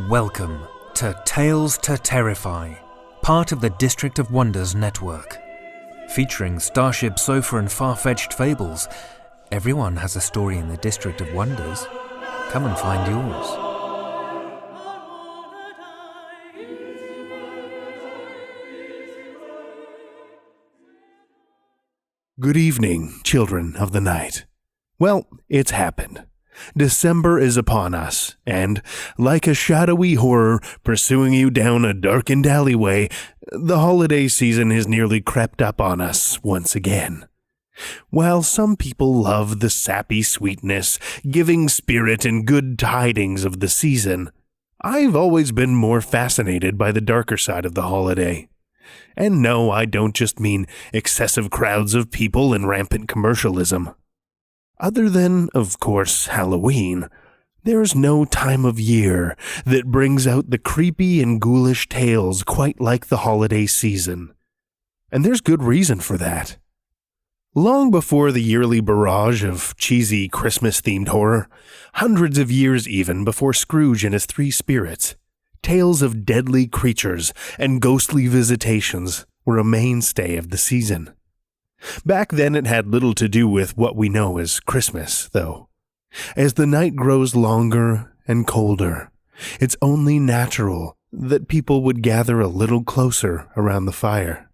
Welcome to Tales to Terrify, part of the District of Wonders network. Featuring Starship Sofa and far-fetched fables, everyone has a story in the District of Wonders. Come and find yours. Good evening, children of the night. Well, it's happened. December is upon us, and, like a shadowy horror pursuing you down a darkened alleyway, the holiday season has nearly crept up on us once again. While some people love the sappy sweetness, giving spirit and good tidings of the season, I've always been more fascinated by the darker side of the holiday. And no, I don't just mean excessive crowds of people and rampant commercialism. Other than, of course, Halloween, there's no time of year that brings out the creepy and ghoulish tales quite like the holiday season. And there's good reason for that. Long before the yearly barrage of cheesy Christmas-themed horror, hundreds of years even before Scrooge and his three spirits, tales of deadly creatures and ghostly visitations were a mainstay of the season. Back then it had little to do with what we know as Christmas, though. As the night grows longer and colder, it's only natural that people would gather a little closer around the fire.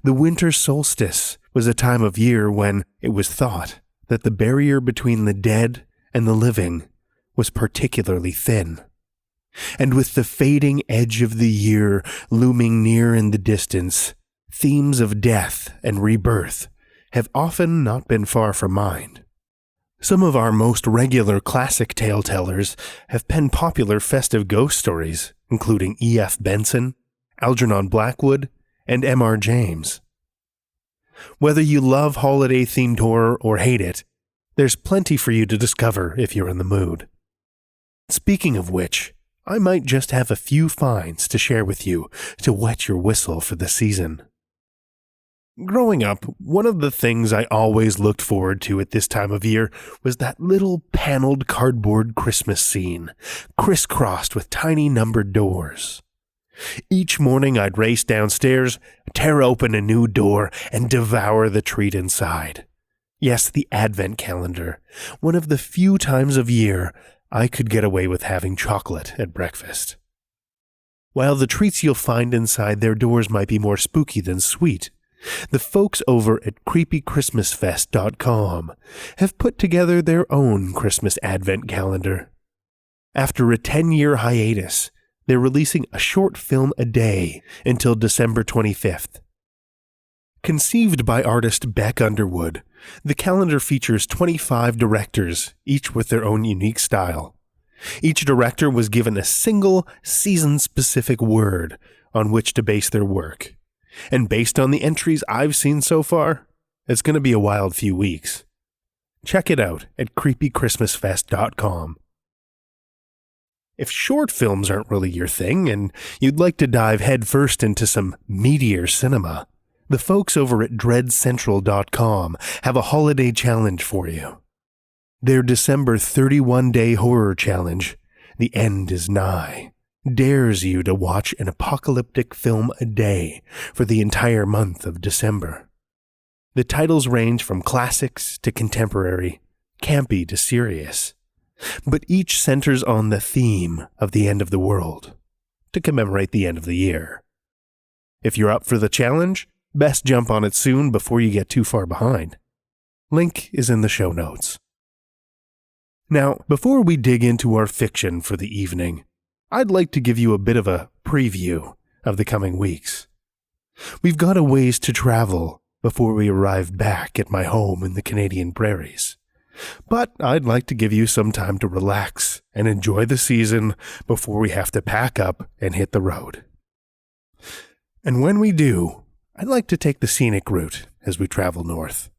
The winter solstice was a time of year when it was thought that the barrier between the dead and the living was particularly thin. And with the fading edge of the year looming near in the distance, themes of death and rebirth have often not been far from mind. Some of our most regular classic tale-tellers have penned popular festive ghost stories, including E.F. Benson, Algernon Blackwood, and M.R. James. Whether you love holiday-themed horror or hate it, there's plenty for you to discover if you're in the mood. Speaking of which, I might just have a few finds to share with you to wet your whistle for the season. Growing up, one of the things I always looked forward to at this time of year was that little paneled cardboard Christmas scene, crisscrossed with tiny numbered doors. Each morning I'd race downstairs, tear open a new door, and devour the treat inside. Yes, the Advent calendar, one of the few times of year I could get away with having chocolate at breakfast. While the treats you'll find inside their doors might be more spooky than sweet, the folks over at creepychristmasfest.com have put together their own Christmas Advent calendar. After a 10-year hiatus, they're releasing a short film a day until December 25th. Conceived by artist Beck Underwood, the calendar features 25 directors, each with their own unique style. Each director was given a single season-specific word on which to base their work. And based on the entries I've seen so far, it's going to be a wild few weeks. Check it out at creepychristmasfest.com. If short films aren't really your thing and you'd like to dive headfirst into some meatier cinema, the folks over at dreadcentral.com have a holiday challenge for you. Their December 31-day horror challenge, The End is Nigh, dares you to watch an apocalyptic film a day for the entire month of December. The titles range from classics to contemporary, campy to serious, but each centers on the theme of the end of the world, to commemorate the end of the year. If you're up for the challenge, best jump on it soon before you get too far behind. Link is in the show notes. Now, before we dig into our fiction for the evening, I'd like to give you a bit of a preview of the coming weeks. We've got a ways to travel before we arrive back at my home in the Canadian prairies. But I'd like to give you some time to relax and enjoy the season before we have to pack up and hit the road. And when we do, I'd like to take the scenic route as we travel north.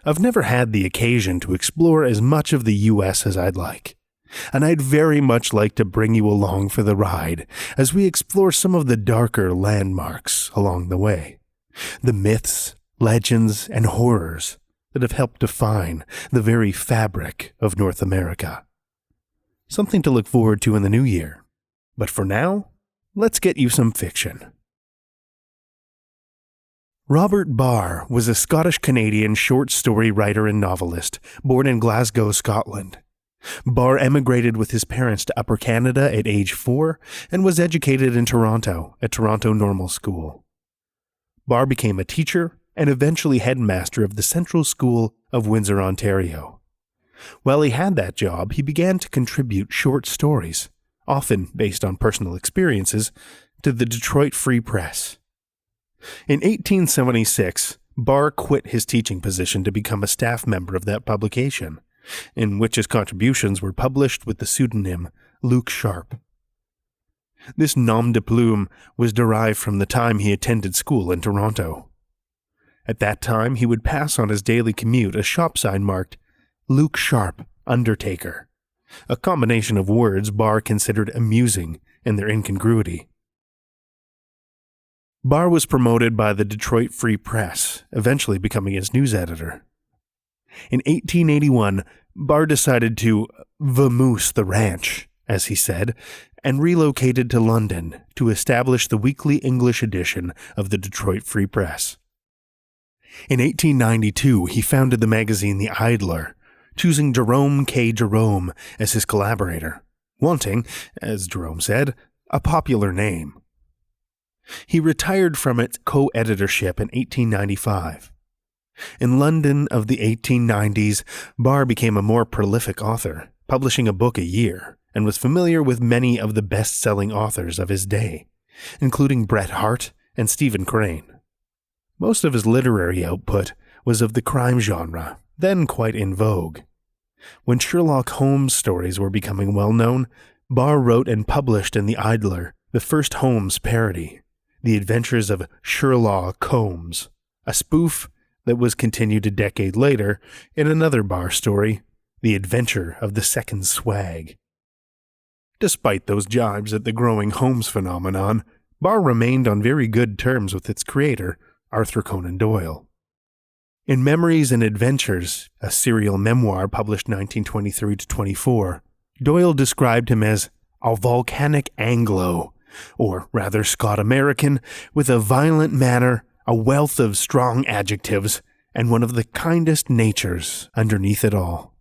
I've never had the occasion to explore as much of the U.S. as I'd like, and I'd very much like to bring you along for the ride as we explore some of the darker landmarks along the way, the myths, legends, and horrors that have helped define the very fabric of North America. Something to look forward to in the new year, But for now, let's get you some fiction. Robert Barr was a Scottish-Canadian short story writer and novelist, born in Glasgow, Scotland. Barr emigrated with his parents to Upper Canada at age 4 and was educated in Toronto at Toronto Normal School. Barr became a teacher and eventually headmaster of the Central School of Windsor, Ontario. While he had that job, he began to contribute short stories, often based on personal experiences, to the Detroit Free Press. In 1876, Barr quit his teaching position to become a staff member of that publication, in which his contributions were published with the pseudonym Luke Sharp. This nom de plume was derived from the time he attended school in Toronto. At that time, he would pass on his daily commute a shop sign marked Luke Sharp, Undertaker, a combination of words Barr considered amusing in their incongruity. Barr was promoted by the Detroit Free Press, eventually becoming its news editor. In 1881, Barr decided to vamoose the ranch, as he said, and relocated to London to establish the weekly English edition of the Detroit Free Press. In 1892, he founded the magazine The Idler, choosing Jerome K. Jerome as his collaborator, wanting, as Jerome said, a popular name. He retired from its co-editorship in 1895. In London of the 1890s, Barr became a more prolific author, publishing a book a year, and was familiar with many of the best-selling authors of his day, including Bret Harte and Stephen Crane. Most of his literary output was of the crime genre, then quite in vogue. When Sherlock Holmes stories were becoming well-known, Barr wrote and published in The Idler the first Holmes parody, The Adventures of Sherlock Holmes, a spoof that was continued a decade later in another Barr story, The Adventure of the Second Swag. Despite those jibes at the growing Holmes phenomenon, Barr remained on very good terms with its creator, Arthur Conan Doyle. In Memories and Adventures, a serial memoir published 1923-24, Doyle described him as a volcanic Anglo, or rather Scot-American, with a violent manner, a wealth of strong adjectives, and one of the kindest natures underneath it all.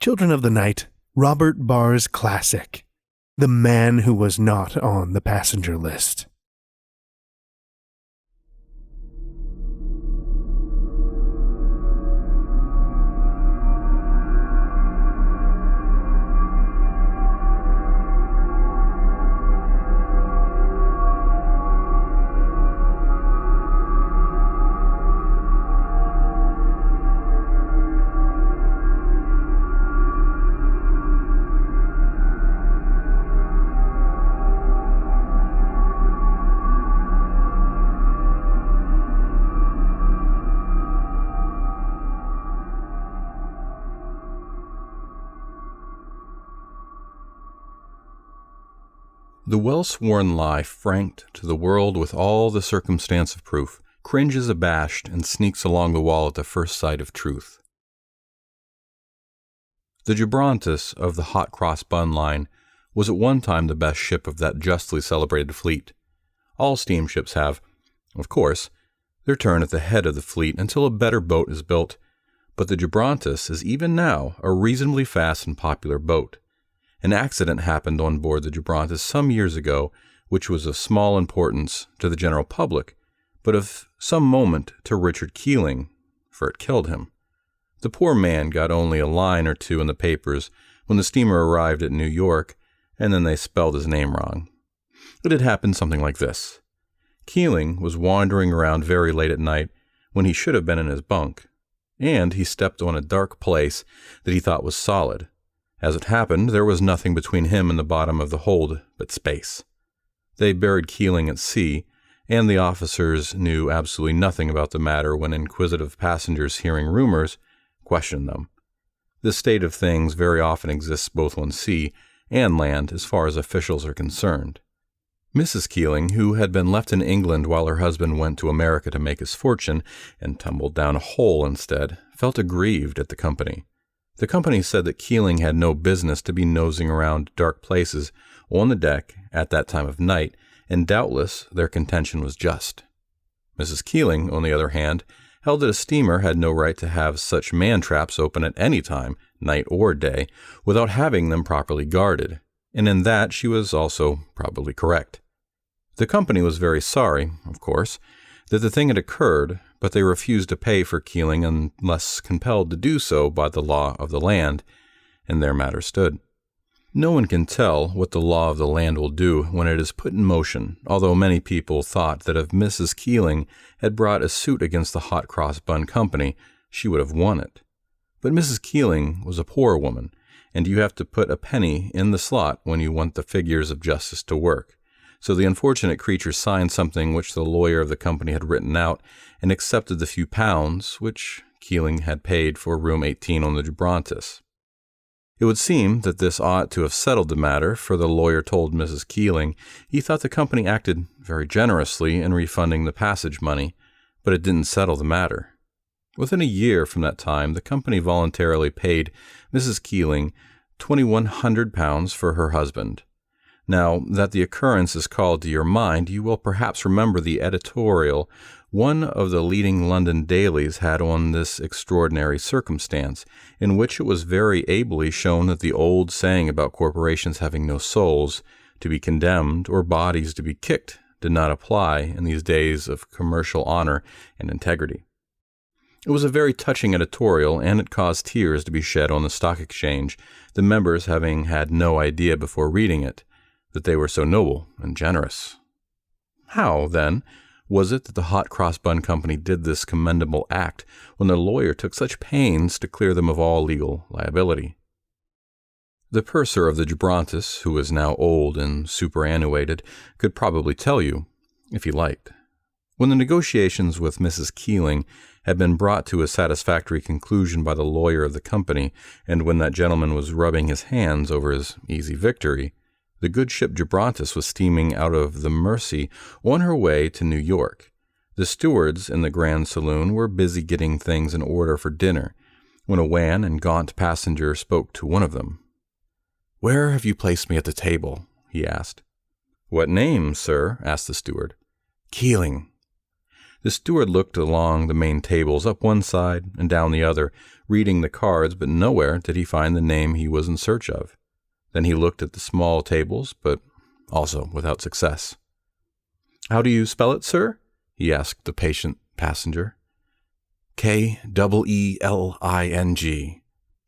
Children of the Night, Robert Barr's classic, The Man Who Was Not on the Passenger List. The well-sworn lie franked to the world with all the circumstance of proof, cringes abashed and sneaks along the wall at the first sight of truth. The Gibrontus of the Hot Cross Bun line was at one time the best ship of that justly celebrated fleet. All steamships have, of course, their turn at the head of the fleet until a better boat is built, but the Gibrontus is even now a reasonably fast and popular boat. An accident happened on board the Gibrontus some years ago, which was of small importance to the general public, but of some moment to Richard Keeling, for it killed him. The poor man got only a line or two in the papers when the steamer arrived at New York, and then they spelled his name wrong. It had happened something like this. Keeling was wandering around very late at night when he should have been in his bunk, and he stepped on a dark place that he thought was solid. As it happened, there was nothing between him and the bottom of the hold but space. They buried Keeling at sea, and the officers knew absolutely nothing about the matter when inquisitive passengers hearing rumors questioned them. This state of things very often exists both on sea and land as far as officials are concerned. Mrs. Keeling, who had been left in England while her husband went to America to make his fortune and tumbled down a hole instead, felt aggrieved at the company. The company said that Keeling had no business to be nosing around dark places on the deck at that time of night, and doubtless their contention was just. Mrs. Keeling, on the other hand, held that a steamer had no right to have such man-traps open at any time, night or day, without having them properly guarded, and in that she was also probably correct. The company was very sorry, of course, that the thing had occurred, but they refused to pay for Keeling unless compelled to do so by the law of the land, and there matters stood. No one can tell what the law of the land will do when it is put in motion, although many people thought that if Mrs. Keeling had brought a suit against the Hot Cross Bun Company, she would have won it. But Mrs. Keeling was a poor woman, and you have to put a penny in the slot when you want the figures of justice to work. So the unfortunate creature signed something which the lawyer of the company had written out and accepted the few pounds which Keeling had paid for room 18 on the Gibrontus. It would seem that this ought to have settled the matter, for the lawyer told Mrs. Keeling he thought the company acted very generously in refunding the passage money, but it didn't settle the matter. Within a year from that time, the company voluntarily paid Mrs. Keeling £2,100 for her husband. Now that the occurrence is called to your mind, you will perhaps remember the editorial one of the leading London dailies had on this extraordinary circumstance, in which it was very ably shown that the old saying about corporations having no souls to be condemned or bodies to be kicked did not apply in these days of commercial honor and integrity. It was a very touching editorial, and it caused tears to be shed on the stock exchange, the members having had no idea before reading it that they were so noble and generous. How, then, was it that the Hot Cross Bun Company did this commendable act when the lawyer took such pains to clear them of all legal liability? The purser of the Gibrontus, who was now old and superannuated, could probably tell you, if he liked. When the negotiations with Mrs. Keeling had been brought to a satisfactory conclusion by the lawyer of the company, and when that gentleman was rubbing his hands over his easy victory, the good ship Gibrontus was steaming out of the Mersey on her way to New York. The stewards in the Grand Saloon were busy getting things in order for dinner, when a wan and gaunt passenger spoke to one of them. "Where have you placed me at the table?" he asked. "What name, sir?" asked the steward. "Keeling." The steward looked along the main tables, up one side and down the other, reading the cards, but nowhere did he find the name he was in search of. Then he looked at the small tables, but also without success. "How do you spell it, sir?" he asked the patient passenger. "Keeling.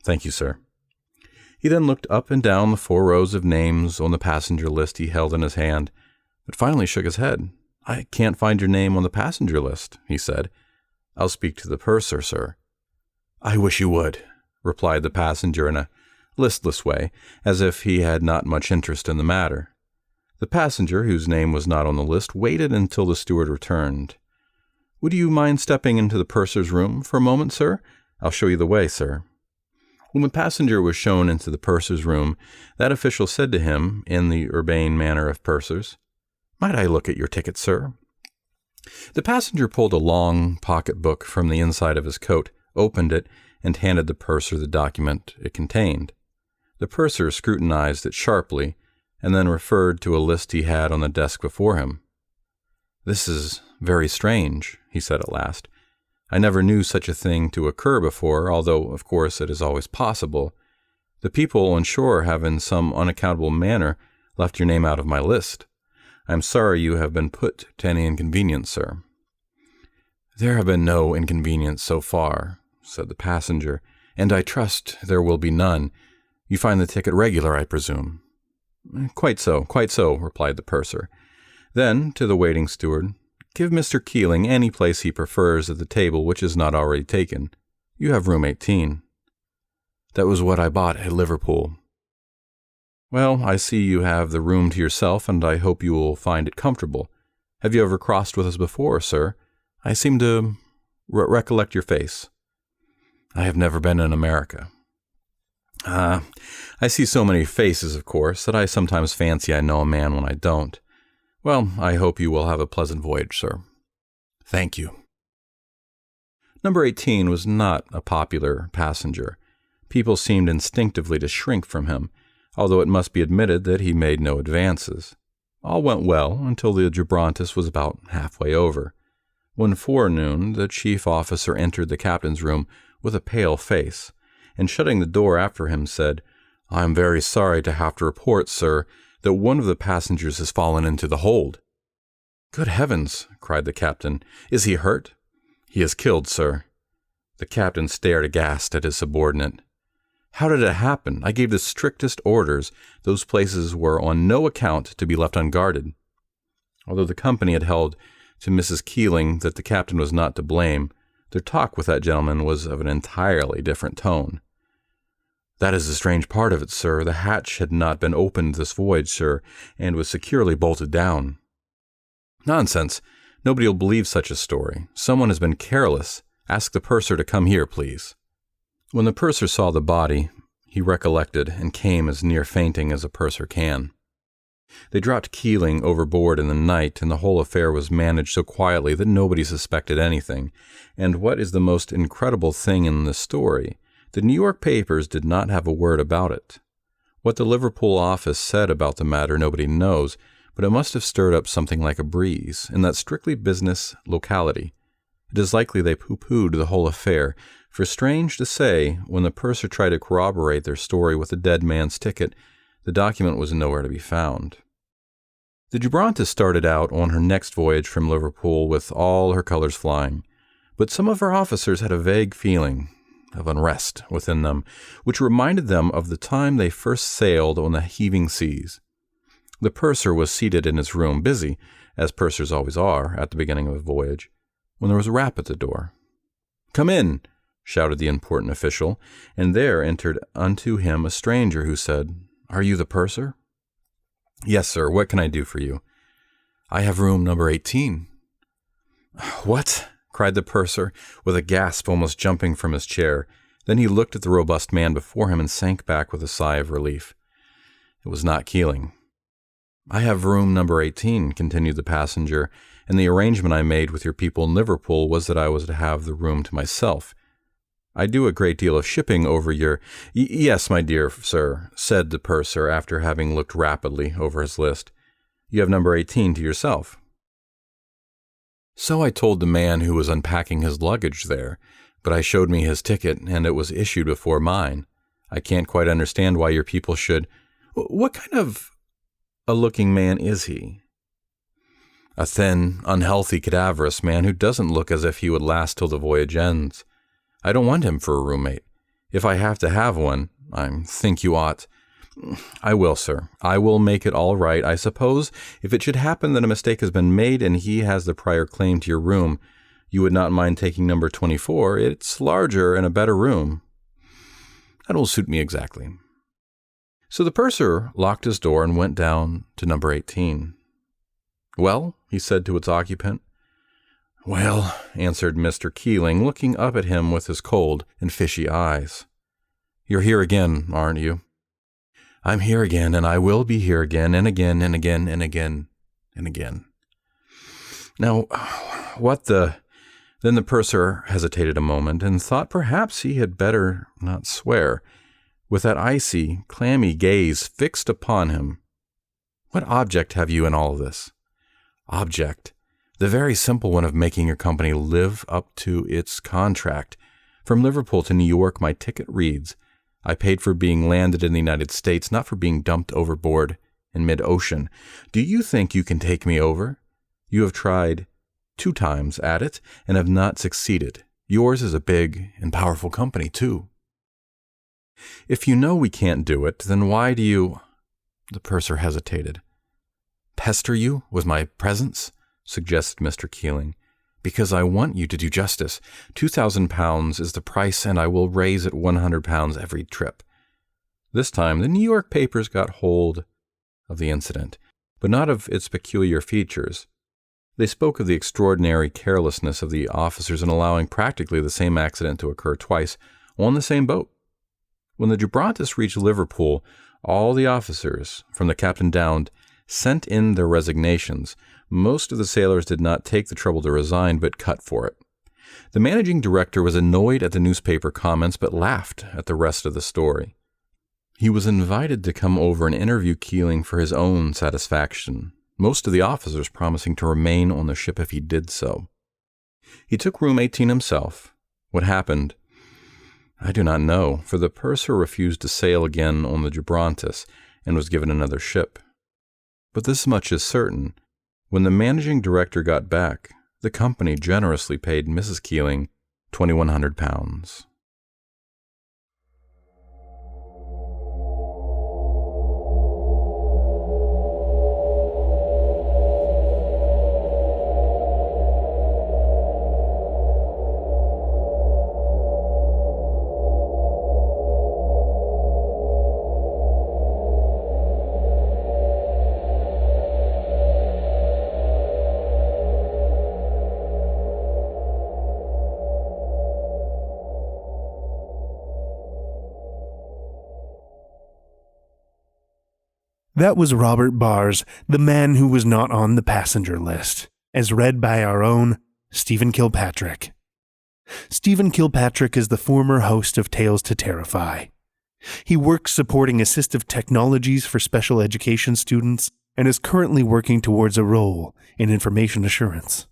"Thank you, sir." He then looked up and down the 4 rows of names on the passenger list he held in his hand, but finally shook his head. "I can't find your name on the passenger list," he said. "I'll speak to the purser, sir." "I wish you would," replied the passenger in a listless way, as if he had not much interest in the matter. The passenger, whose name was not on the list, waited until the steward returned. "Would you mind stepping into the purser's room for a moment, sir? I'll show you the way, sir." When the passenger was shown into the purser's room, that official said to him, in the urbane manner of pursers, "Might I look at your ticket, sir?" The passenger pulled a long pocket-book from the inside of his coat, opened it, and handed the purser the document it contained. The purser scrutinized it sharply, and then referred to a list he had on the desk before him. "This is very strange," he said at last. "I never knew such a thing to occur before, although, of course, it is always possible. The people on shore have in some unaccountable manner left your name out of my list. I am sorry you have been put to any inconvenience, sir." "There have been no inconvenience so far," said the passenger, "and I trust there will be none. You find the ticket regular, I presume?" Quite so," replied the purser. Then, to the waiting steward, "Give Mr. Keeling any place he prefers at the table which is not already taken. You have room 18. "That was what I bought at Liverpool." "Well, I see you have the room to yourself, and I hope you will find it comfortable. Have you ever crossed with us before, sir? I seem to recollect your face." "I have never been in America." I see so many faces, of course, that I sometimes fancy I know a man when I don't. Well, I hope you will have a pleasant voyage, sir." "Thank you." Number 18 was not a popular passenger. People seemed instinctively to shrink from him, although it must be admitted that he made no advances. All went well until the Gibrontus was about halfway over. One forenoon, the chief officer entered the captain's room with a pale face, and shutting the door after him said, "I am very sorry to have to report, sir, that one of the passengers has fallen into the hold." "Good heavens!" cried the captain. "Is he hurt?" "He is killed, sir." The captain stared aghast at his subordinate. "How did it happen? I gave the strictest orders. Those places were on no account to be left unguarded." Although the company had held to Mrs. Keeling that the captain was not to blame, their talk with that gentleman was of an entirely different tone. "That is the strange part of it, sir. The hatch had not been opened this voyage, sir, and was securely bolted down." "Nonsense. Nobody will believe such a story. Someone has been careless. Ask the purser to come here, please." When the purser saw the body, he recollected and came as near fainting as a purser can. They dropped Keeling overboard in the night, and the whole affair was managed so quietly that nobody suspected anything. And what is the most incredible thing in the story, the New York papers did not have a word about it. What the Liverpool office said about the matter nobody knows, but it must have stirred up something like a breeze in that strictly business locality. It is likely they pooh-poohed the whole affair, for strange to say, when the purser tried to corroborate their story with the dead man's ticket, the document was nowhere to be found. The Gibrontus started out on her next voyage from Liverpool with all her colors flying, but some of her officers had a vague feeling of unrest within them, which reminded them of the time they first sailed on the heaving seas. The purser was seated in his room, busy, as pursers always are at the beginning of a voyage, when there was a rap at the door. "Come in," shouted the important official, and there entered unto him a stranger who said, "Are you the purser?" "Yes, sir. What can I do for you?" "I have room number 18. "What?" cried the purser, with a gasp almost jumping from his chair. Then he looked at the robust man before him and sank back with a sigh of relief. It was not Keeling. "I have room number 18, continued the passenger, "and the arrangement I made with your people in Liverpool was that I was to have the room to myself. I do a great deal of shipping over your—" "Yes, my dear sir," said the purser, after having looked rapidly over his list. "You have number 18 to yourself." "So I told the man who was unpacking his luggage there, but I showed me his ticket, and it was issued before mine. I can't quite understand why your people should—" "What kind of a looking man is he?" "A thin, unhealthy, cadaverous man who doesn't look as if he would last till the voyage ends. I don't want him for a roommate. If I have to have one, I think you ought—" "I will, sir. I will make it all right. I suppose if it should happen that a mistake has been made and he has the prior claim to your room, you would not mind taking number 24. It's larger and a better room." "That will suit me exactly." So the purser locked his door and went down to number 18. "Well?" he said to its occupant. "Well," answered Mr. Keeling, looking up at him with his cold and fishy eyes. "You're here again, aren't you?" "I'm here again, and I will be here again, and again, and again, and again, and again." "Now, what the—" Then the purser hesitated a moment, and thought perhaps he had better not swear, with that icy, clammy gaze fixed upon him. "What object have you in all of this?" "Object? The very simple one of making your company live up to its contract. From Liverpool to New York, my ticket reads, I paid for being landed in the United States, not for being dumped overboard in mid-ocean. Do you think you can take me over? You have tried 2 times at it and have not succeeded. Yours is a big and powerful company, too. If you know we can't do it, then why do you—" The purser hesitated. "Pester you with my presence?" suggested Mr. Keeling. "Because I want you to do justice. £2,000 is the price, and I will raise it £100 every trip." This time the New York papers got hold of the incident, but not of its peculiar features. They spoke of the extraordinary carelessness of the officers in allowing practically the same accident to occur twice on the same boat. When the Gibrontus reached Liverpool, all the officers, from the captain down, sent in their resignations. Most of the sailors did not take the trouble to resign, but cut for it. The managing director was annoyed at the newspaper comments, but laughed at the rest of the story. He was invited to come over and interview Keeling for his own satisfaction, most of the officers promising to remain on the ship if he did so. He took room 18 himself. What happened? I do not know, for the purser refused to sail again on the Gibrontus and was given another ship. But this much is certain. When the managing director got back, the company generously paid Mrs. Keeling £2,100. That was Robert Barr's The Man Who Was Not on the Passenger List, as read by our own Stephen Kilpatrick. Stephen Kilpatrick is the former host of Tales to Terrify. He works supporting assistive technologies for special education students and is currently working towards a role in information assurance.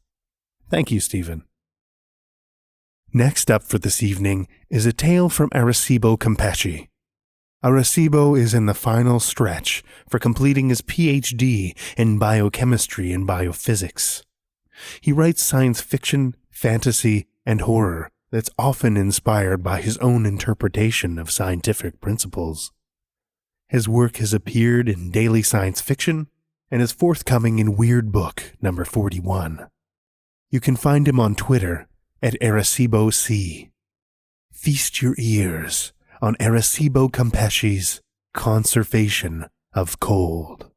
Thank you, Stephen. Next up for this evening is a tale from Arasibo Campeche. Arasibo is in the final stretch for completing his PhD in biochemistry and biophysics. He writes science fiction, fantasy, and horror that's often inspired by his own interpretation of scientific principles. His work has appeared in Daily Science Fiction and is forthcoming in Weird Book number 41. You can find him on Twitter at ArasiboC. Feast your ears on Arasibo Campeche's Conservation of Cold.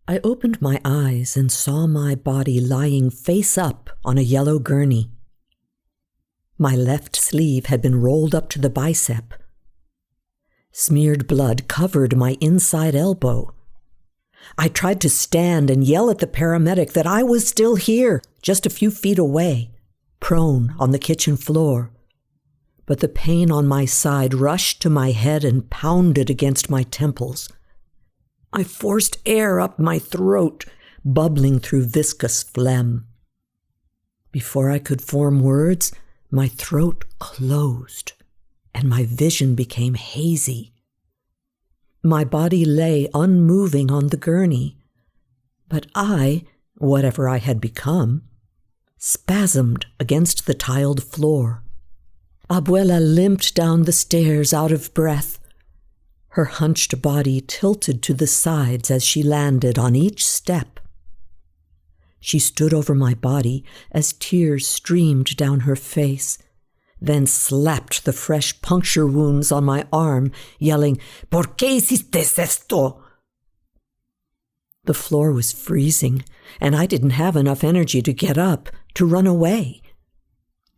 I opened my eyes and saw my body lying face up on a yellow gurney. My left sleeve had been rolled up to the bicep. Smeared blood covered my inside elbow. I tried to stand and yell at the paramedic that I was still here, just a few feet away, prone on the kitchen floor. But the pain on my side rushed to my head and pounded against my temples. I forced air up my throat, bubbling through viscous phlegm. Before I could form words, my throat closed, and my vision became hazy. My body lay unmoving on the gurney, but I, whatever I had become, spasmed against the tiled floor. Abuela limped down the stairs out of breath. Her hunched body tilted to the sides as she landed on each step. She stood over my body as tears streamed down her face, then slapped the fresh puncture wounds on my arm, yelling, "¿Por qué hiciste esto?" The floor was freezing, and I didn't have enough energy to get up, to run away.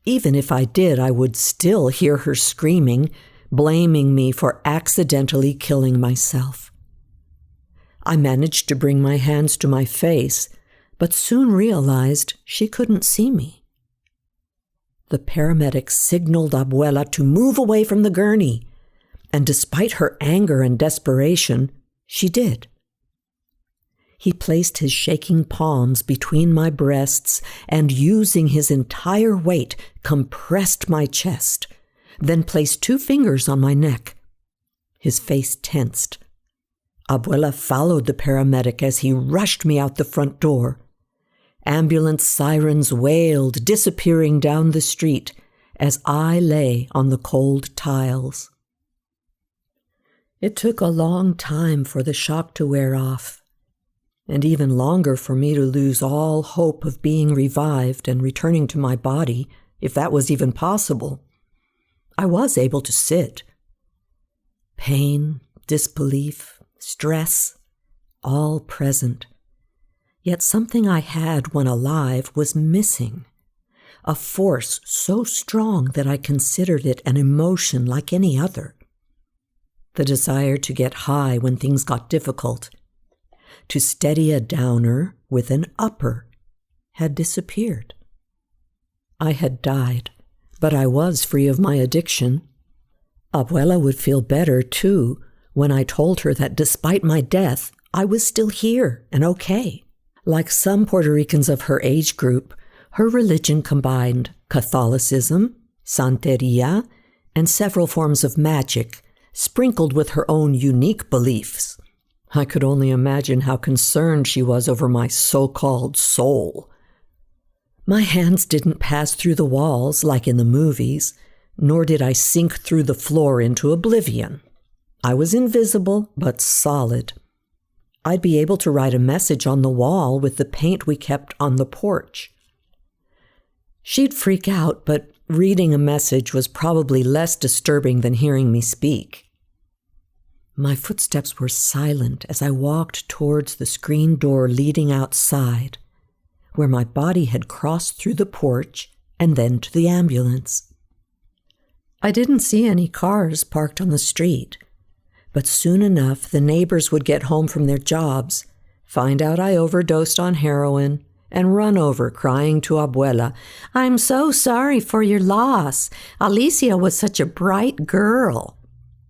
Even if I did, I would still hear her screaming, blaming me for accidentally killing myself. I managed to bring my hands to my face, but soon realized she couldn't see me. The paramedic signaled Abuela to move away from the gurney, and despite her anger and desperation, she did. He placed his shaking palms between my breasts and, using his entire weight, compressed my chest, then placed 2 fingers on my neck. His face tensed. Abuela followed the paramedic as he rushed me out the front door. Ambulance sirens wailed, disappearing down the street as I lay on the cold tiles. It took a long time for the shock to wear off, and even longer for me to lose all hope of being revived and returning to my body, if that was even possible. I was able to sit. Pain, disbelief, stress, all present. Yet something I had when alive was missing. A force so strong that I considered it an emotion like any other. The desire to get high when things got difficult, to steady a downer with an upper, had disappeared. I had died, but I was free of my addiction. Abuela would feel better, too, when I told her that despite my death, I was still here and okay. Like some Puerto Ricans of her age group, her religion combined Catholicism, Santeria, and several forms of magic, sprinkled with her own unique beliefs. I could only imagine how concerned she was over my so-called soul. My hands didn't pass through the walls like in the movies, nor did I sink through the floor into oblivion. I was invisible but solid. I'd be able to write a message on the wall with the paint we kept on the porch. She'd freak out, but reading a message was probably less disturbing than hearing me speak. My footsteps were silent as I walked towards the screen door leading outside, where my body had crossed through the porch and then to the ambulance. I didn't see any cars parked on the street, but soon enough the neighbors would get home from their jobs, find out I overdosed on heroin, and run over crying to Abuela, "I'm so sorry for your loss. Alicia was such a bright girl."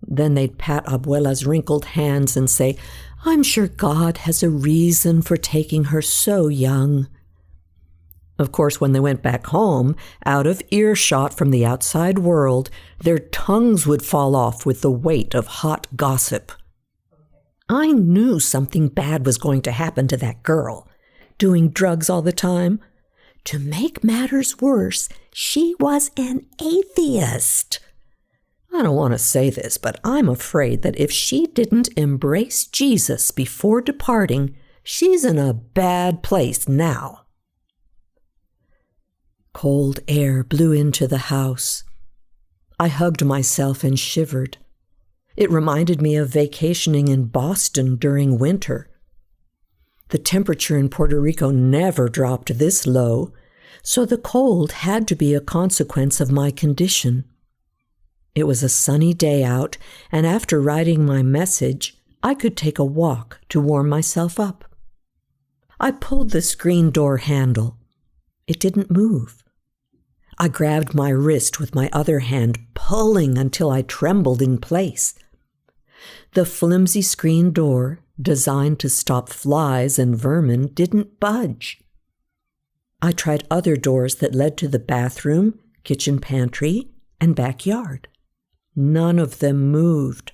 Then they'd pat Abuela's wrinkled hands and say, "I'm sure God has a reason for taking her so young." Of course, when they went back home, out of earshot from the outside world, their tongues would fall off with the weight of hot gossip. I knew something bad was going to happen to that girl. Doing drugs all the time. To make matters worse, she was an atheist. I don't want to say this, but I'm afraid that if she didn't embrace Jesus before departing, she's in a bad place now. Cold air blew into the house. I hugged myself and shivered. It reminded me of vacationing in Boston during winter. The temperature in Puerto Rico never dropped this low, so the cold had to be a consequence of my condition. It was a sunny day out, and after writing my message, I could take a walk to warm myself up. I pulled the screen door handle. It didn't move. I grabbed my wrist with my other hand, pulling until I trembled in place. The flimsy screen door, designed to stop flies and vermin, didn't budge. I tried other doors that led to the bathroom, kitchen pantry, and backyard. None of them moved.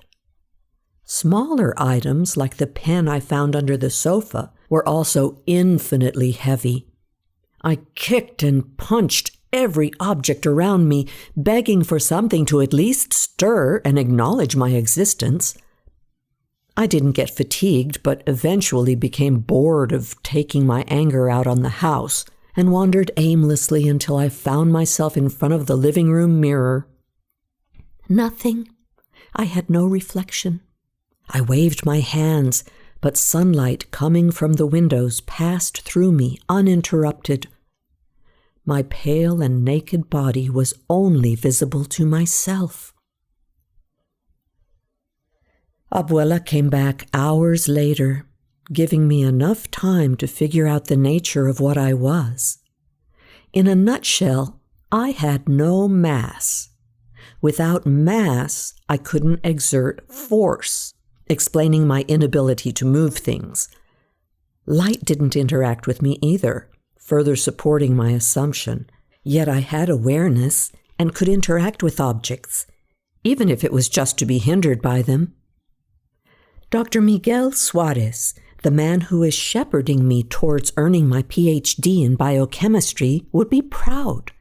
Smaller items, like the pen I found under the sofa, were also infinitely heavy. I kicked and punched every object around me, begging for something to at least stir and acknowledge my existence. I didn't get fatigued, but eventually became bored of taking my anger out on the house and wandered aimlessly until I found myself in front of the living room mirror. Nothing. I had no reflection. I waved my hands, but sunlight coming from the windows passed through me uninterrupted. My pale and naked body was only visible to myself. Abuela came back hours later, giving me enough time to figure out the nature of what I was. In a nutshell, I had no mass. Without mass, I couldn't exert force, explaining my inability to move things. Light didn't interact with me either, further supporting my assumption. Yet I had awareness and could interact with objects, even if it was just to be hindered by them. Dr. Miguel Suarez, the man who is shepherding me towards earning my PhD in biochemistry, would be proud.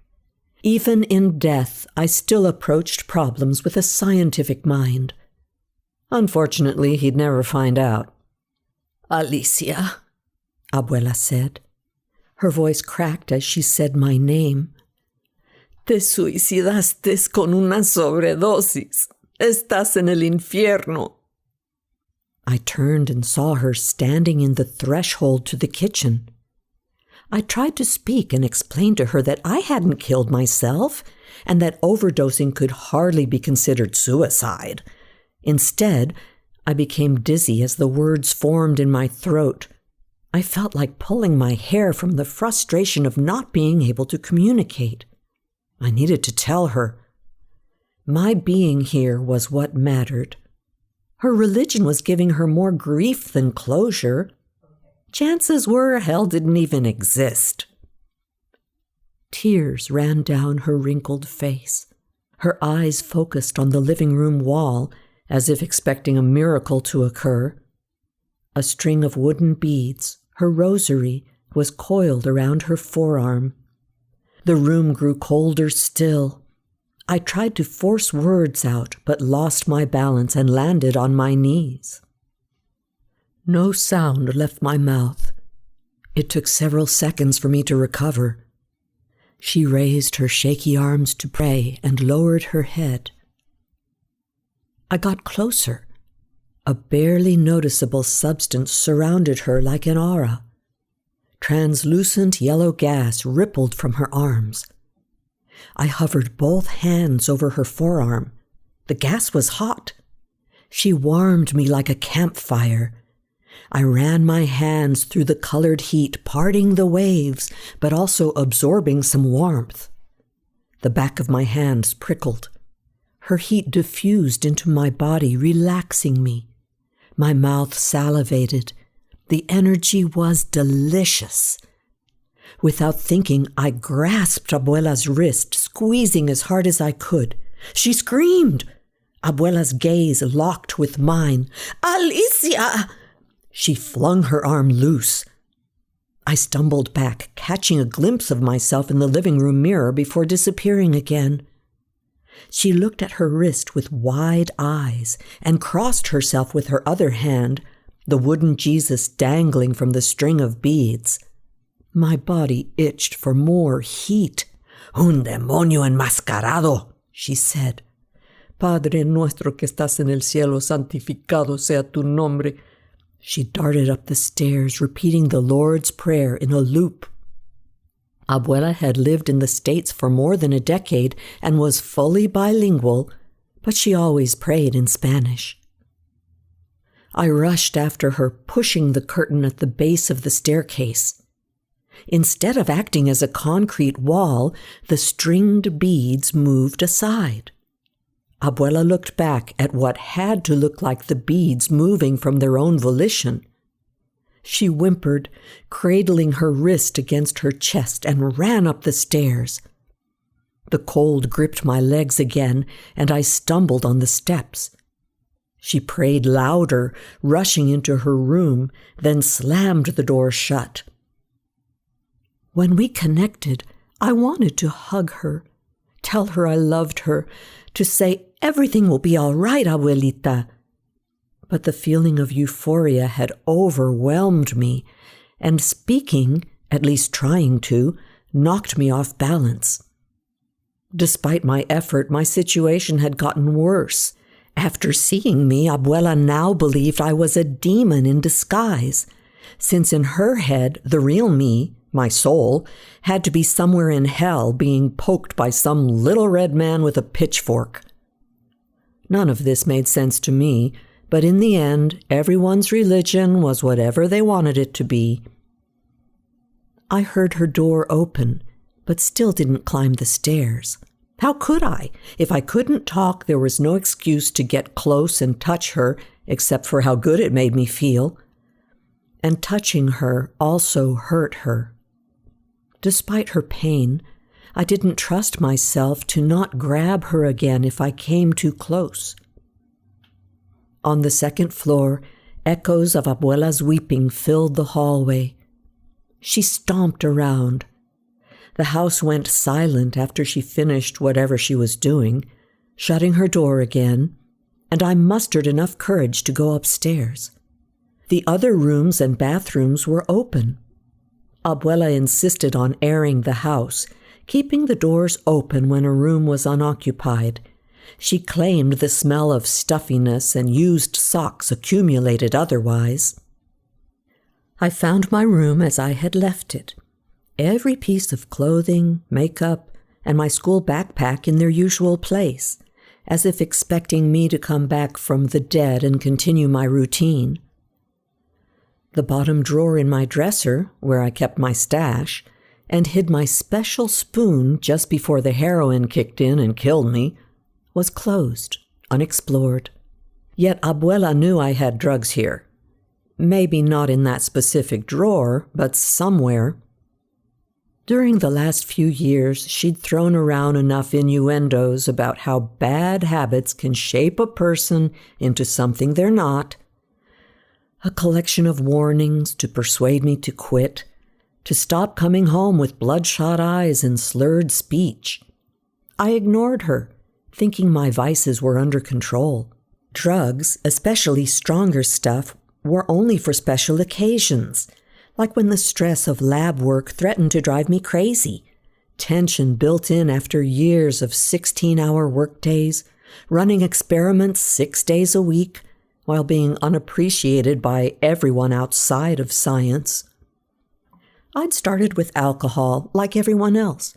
Even in death, I still approached problems with a scientific mind. Unfortunately, he'd never find out. "Alicia," Abuela said. Her voice cracked as she said my name. Te suicidaste con una sobredosis. Estás en el infierno. I turned and saw her standing in the threshold to the kitchen. I tried to speak and explain to her that I hadn't killed myself and that overdosing could hardly be considered suicide. Instead, I became dizzy as the words formed in my throat. I felt like pulling my hair from the frustration of not being able to communicate. I needed to tell her. My being here was what mattered. Her religion was giving her more grief than closure. Chances were hell didn't even exist. Tears ran down her wrinkled face. Her eyes focused on the living room wall, as if expecting a miracle to occur. A string of wooden beads, her rosary, was coiled around her forearm. The room grew colder still. I tried to force words out, but lost my balance and landed on my knees. No sound left my mouth. It took several seconds for me to recover. She raised her shaky arms to pray and lowered her head. I got closer. A barely noticeable substance surrounded her like an aura. Translucent yellow gas rippled from her arms. I hovered both hands over her forearm. The gas was hot. She warmed me like a campfire. I ran my hands through the colored heat, parting the waves, but also absorbing some warmth. The back of my hands prickled. Her heat diffused into my body, relaxing me. My mouth salivated. The energy was delicious. Without thinking, I grasped Abuela's wrist, squeezing as hard as I could. She screamed. Abuela's gaze locked with mine. "Alicia!" She flung her arm loose. I stumbled back, catching a glimpse of myself in the living room mirror before disappearing again. She looked at her wrist with wide eyes and crossed herself with her other hand, the wooden Jesus dangling from the string of beads. My body itched for more heat. "Un demonio enmascarado," she said. "Padre nuestro que estás en el cielo, santificado sea tu nombre." She darted up the stairs, repeating the Lord's Prayer in a loop. Abuela had lived in the States for more than a decade and was fully bilingual, but she always prayed in Spanish. I rushed after her, pushing the curtain at the base of the staircase. Instead of acting as a concrete wall, the stringed beads moved aside. Abuela looked back at what had to look like the beads moving from their own volition. She whimpered, cradling her wrist against her chest, and ran up the stairs. The cold gripped my legs again, and I stumbled on the steps. She prayed louder, rushing into her room, then slammed the door shut. When we connected, I wanted to hug her, tell her I loved her, to say, "Everything will be all right, Abuelita." But the feeling of euphoria had overwhelmed me, and speaking, at least trying to, knocked me off balance. Despite my effort, my situation had gotten worse. After seeing me, Abuela now believed I was a demon in disguise, since in her head, the real me, my soul, had to be somewhere in hell being poked by some little red man with a pitchfork. None of this made sense to me, but in the end, everyone's religion was whatever they wanted it to be. I heard her door open, but still didn't climb the stairs. How could I? If I couldn't talk, there was no excuse to get close and touch her, except for how good it made me feel. And touching her also hurt her. Despite her pain, I didn't trust myself to not grab her again if I came too close. On the second floor, echoes of Abuela's weeping filled the hallway. She stomped around. The house went silent after she finished whatever she was doing, shutting her door again, and I mustered enough courage to go upstairs. The other rooms and bathrooms were open. Abuela insisted on airing the house, keeping the doors open when her room was unoccupied. She claimed the smell of stuffiness and used socks accumulated otherwise. I found my room as I had left it. Every piece of clothing, makeup, and my school backpack in their usual place, as if expecting me to come back from the dead and continue my routine. The bottom drawer in my dresser, where I kept my stash, and hid my special spoon just before the heroin kicked in and killed me, was closed, unexplored. Yet Abuela knew I had drugs here. Maybe not in that specific drawer, but somewhere. During the last few years, she'd thrown around enough innuendos about how bad habits can shape a person into something they're not. A collection of warnings to persuade me to quit, to stop coming home with bloodshot eyes and slurred speech. I ignored her, thinking my vices were under control. Drugs, especially stronger stuff, were only for special occasions, like when the stress of lab work threatened to drive me crazy. Tension built in after years of 16-hour workdays, running experiments 6 days a week, while being unappreciated by everyone outside of science. I'd started with alcohol, like everyone else.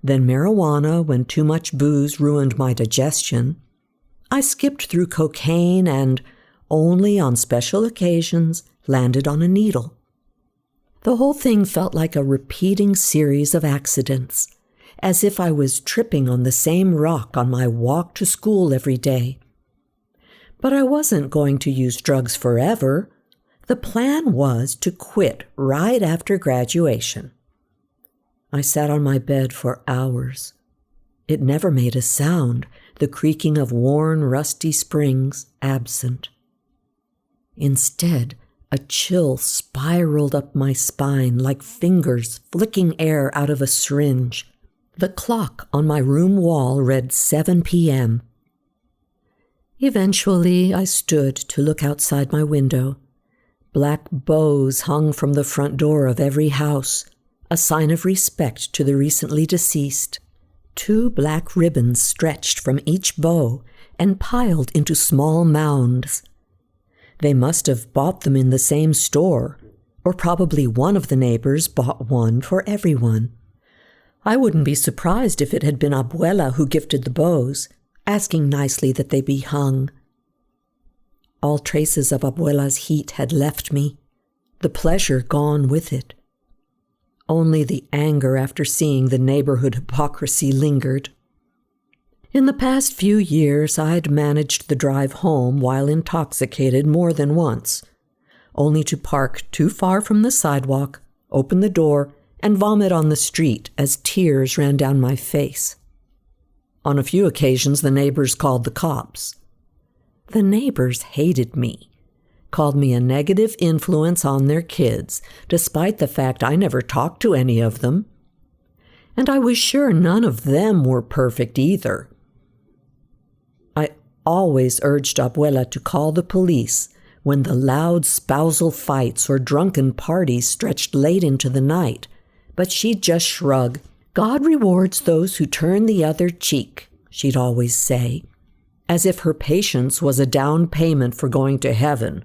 Then marijuana when too much booze ruined my digestion. I skipped through cocaine and, only on special occasions, landed on a needle. The whole thing felt like a repeating series of accidents, as if I was tripping on the same rock on my walk to school every day. But I wasn't going to use drugs forever. The plan was to quit right after graduation. I sat on my bed for hours. It never made a sound, the creaking of worn, rusty springs absent. Instead, a chill spiraled up my spine like fingers flicking air out of a syringe. The clock on my room wall read 7 p.m. Eventually, I stood to look outside my window. Black bows hung from the front door of every house, a sign of respect to the recently deceased. 2 black ribbons stretched from each bow and piled into small mounds. They must have bought them in the same store, or probably one of the neighbors bought one for everyone. I wouldn't be surprised if it had been Abuela who gifted the bows, asking nicely that they be hung. All traces of Abuela's heat had left me, the pleasure gone with it. Only the anger after seeing the neighborhood hypocrisy lingered. In the past few years, I'd managed the drive home while intoxicated more than once, only to park too far from the sidewalk, open the door, and vomit on the street as tears ran down my face. On a few occasions, the neighbors called the cops. The neighbors hated me, called me a negative influence on their kids, despite the fact I never talked to any of them. And I was sure none of them were perfect either. I always urged Abuela to call the police when the loud spousal fights or drunken parties stretched late into the night, but she'd just shrug. God rewards those who turn the other cheek, she'd always say, as if her patience was a down payment for going to heaven.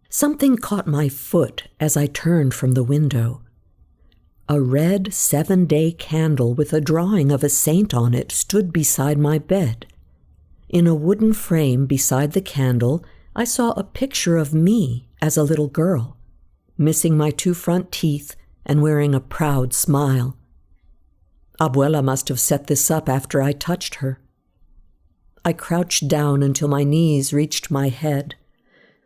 Something caught my foot as I turned from the window. A red 7-day candle with a drawing of a saint on it stood beside my bed. In a wooden frame beside the candle, I saw a picture of me as a little girl, missing my 2 front teeth and wearing a proud smile. Abuela must have set this up after I touched her. I crouched down until my knees reached my head.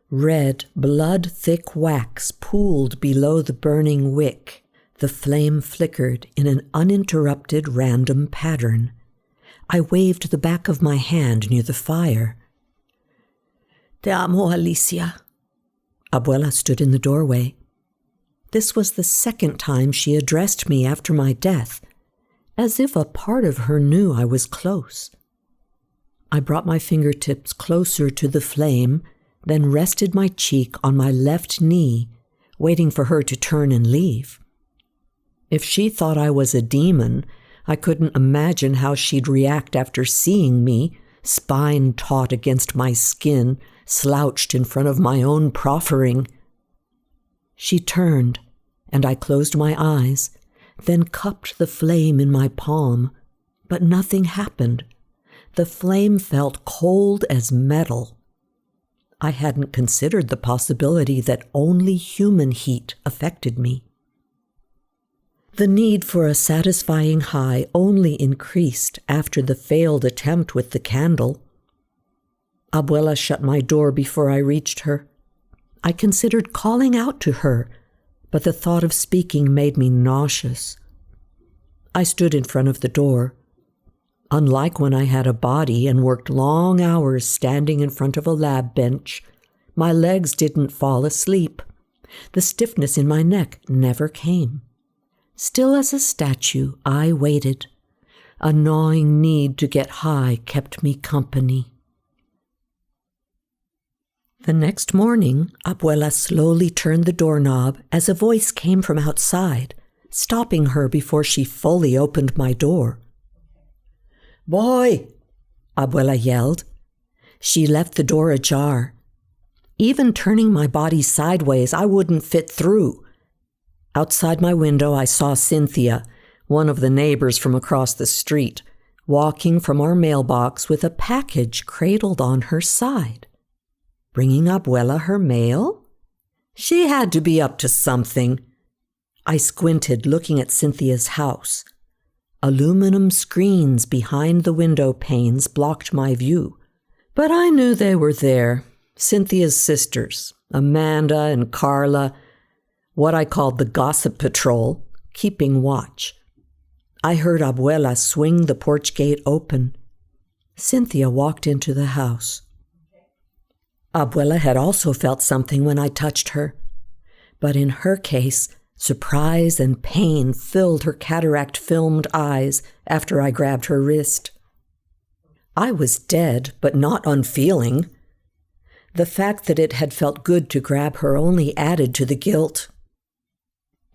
Red, blood-thick wax pooled below the burning wick. The flame flickered in an uninterrupted random pattern. I waved the back of my hand near the fire. Te amo, Alicia. Abuela stood in the doorway. This was the 2nd time she addressed me after my death, as if a part of her knew I was close. I brought my fingertips closer to the flame, then rested my cheek on my left knee, waiting for her to turn and leave. If she thought I was a demon, I couldn't imagine how she'd react after seeing me, spine taut against my skin, slouched in front of my own proffering. She turned, and I closed my eyes, then cupped the flame in my palm, but nothing happened. The flame felt cold as metal. I hadn't considered the possibility that only human heat affected me. The need for a satisfying high only increased after the failed attempt with the candle. Abuela shut my door before I reached her. I considered calling out to her, but the thought of speaking made me nauseous. I stood in front of the door. Unlike when I had a body and worked long hours standing in front of a lab bench, my legs didn't fall asleep. The stiffness in my neck never came. Still as a statue, I waited. A gnawing need to get high kept me company. The next morning, Abuela slowly turned the doorknob as a voice came from outside, stopping her before she fully opened my door. "Boy!" Abuela yelled. She left the door ajar. Even turning my body sideways, I wouldn't fit through. Outside my window, I saw Cynthia, one of the neighbors from across the street, walking from our mailbox with a package cradled on her side. Bringing Abuela her mail? She had to be up to something. I squinted, looking at Cynthia's house. Aluminum screens behind the window panes blocked my view, but I knew they were there. Cynthia's sisters, Amanda and Carla, what I called the gossip patrol, keeping watch. I heard Abuela swing the porch gate open. Cynthia walked into the house. Abuela had also felt something when I touched her, but in her case, surprise and pain filled her cataract-filmed eyes after I grabbed her wrist. I was dead, but not unfeeling. The fact that it had felt good to grab her only added to the guilt.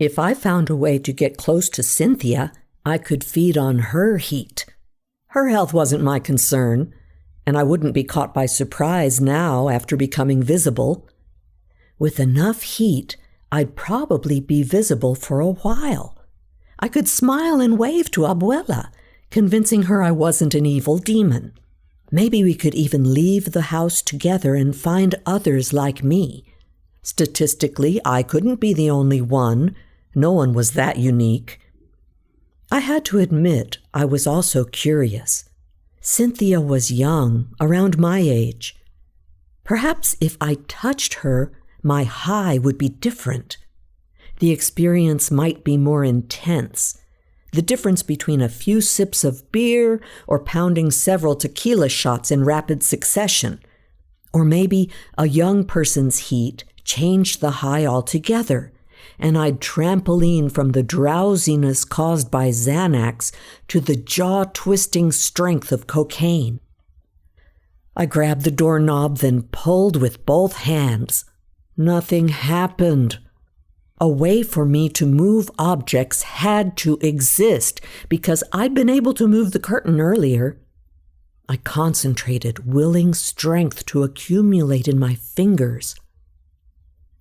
If I found a way to get close to Cynthia, I could feed on her heat. Her health wasn't my concern, and I wouldn't be caught by surprise now after becoming visible. With enough heat, I'd probably be visible for a while. I could smile and wave to Abuela, convincing her I wasn't an evil demon. Maybe we could even leave the house together and find others like me. Statistically, I couldn't be the only one. No one was that unique. I had to admit I was also curious. Cynthia was young, around my age. Perhaps if I touched her, my high would be different. The experience might be more intense. The difference between a few sips of beer or pounding several tequila shots in rapid succession. Or maybe a young person's heat changed the high altogether, and I'd trampoline from the drowsiness caused by Xanax to the jaw-twisting strength of cocaine. I grabbed the doorknob, then pulled with both hands. Nothing happened. A way for me to move objects had to exist because I'd been able to move the curtain earlier. I concentrated, willing strength to accumulate in my fingers.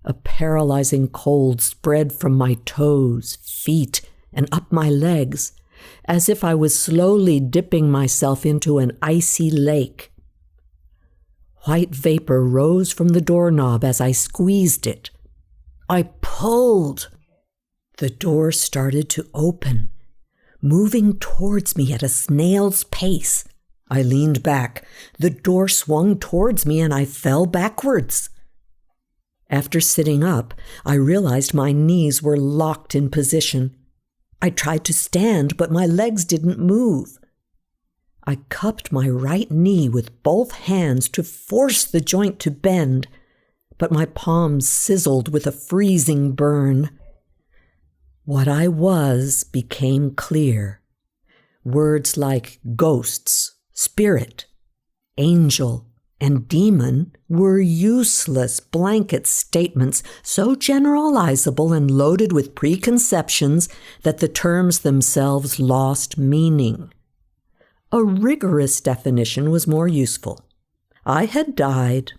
A paralyzing cold spread from my toes, feet, and up my legs, as if I was slowly dipping myself into an icy lake. White vapor rose from the doorknob as I squeezed it. I pulled. The door started to open, moving towards me at a snail's pace. I leaned back. The door swung towards me and I fell backwards. After sitting up, I realized my knees were locked in position. I tried to stand, but my legs didn't move. I cupped my right knee with both hands to force the joint to bend, but my palms sizzled with a freezing burn. What I was became clear. Words like ghosts, spirit, angel, and demon were useless blanket statements so generalizable and loaded with preconceptions that the terms themselves lost meaning. A rigorous definition was more useful. I had died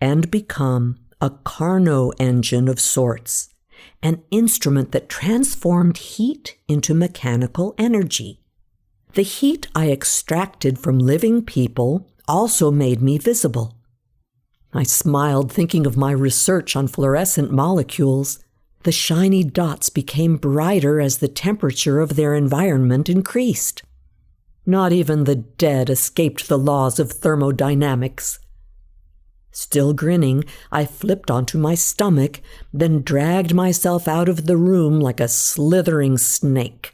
and become a Carnot engine of sorts, an instrument that transformed heat into mechanical energy. The heat I extracted from living people also made me visible. I smiled, thinking of my research on fluorescent molecules. The shiny dots became brighter as the temperature of their environment increased. Not even the dead escaped the laws of thermodynamics. Still grinning, I flipped onto my stomach, then dragged myself out of the room like a slithering snake.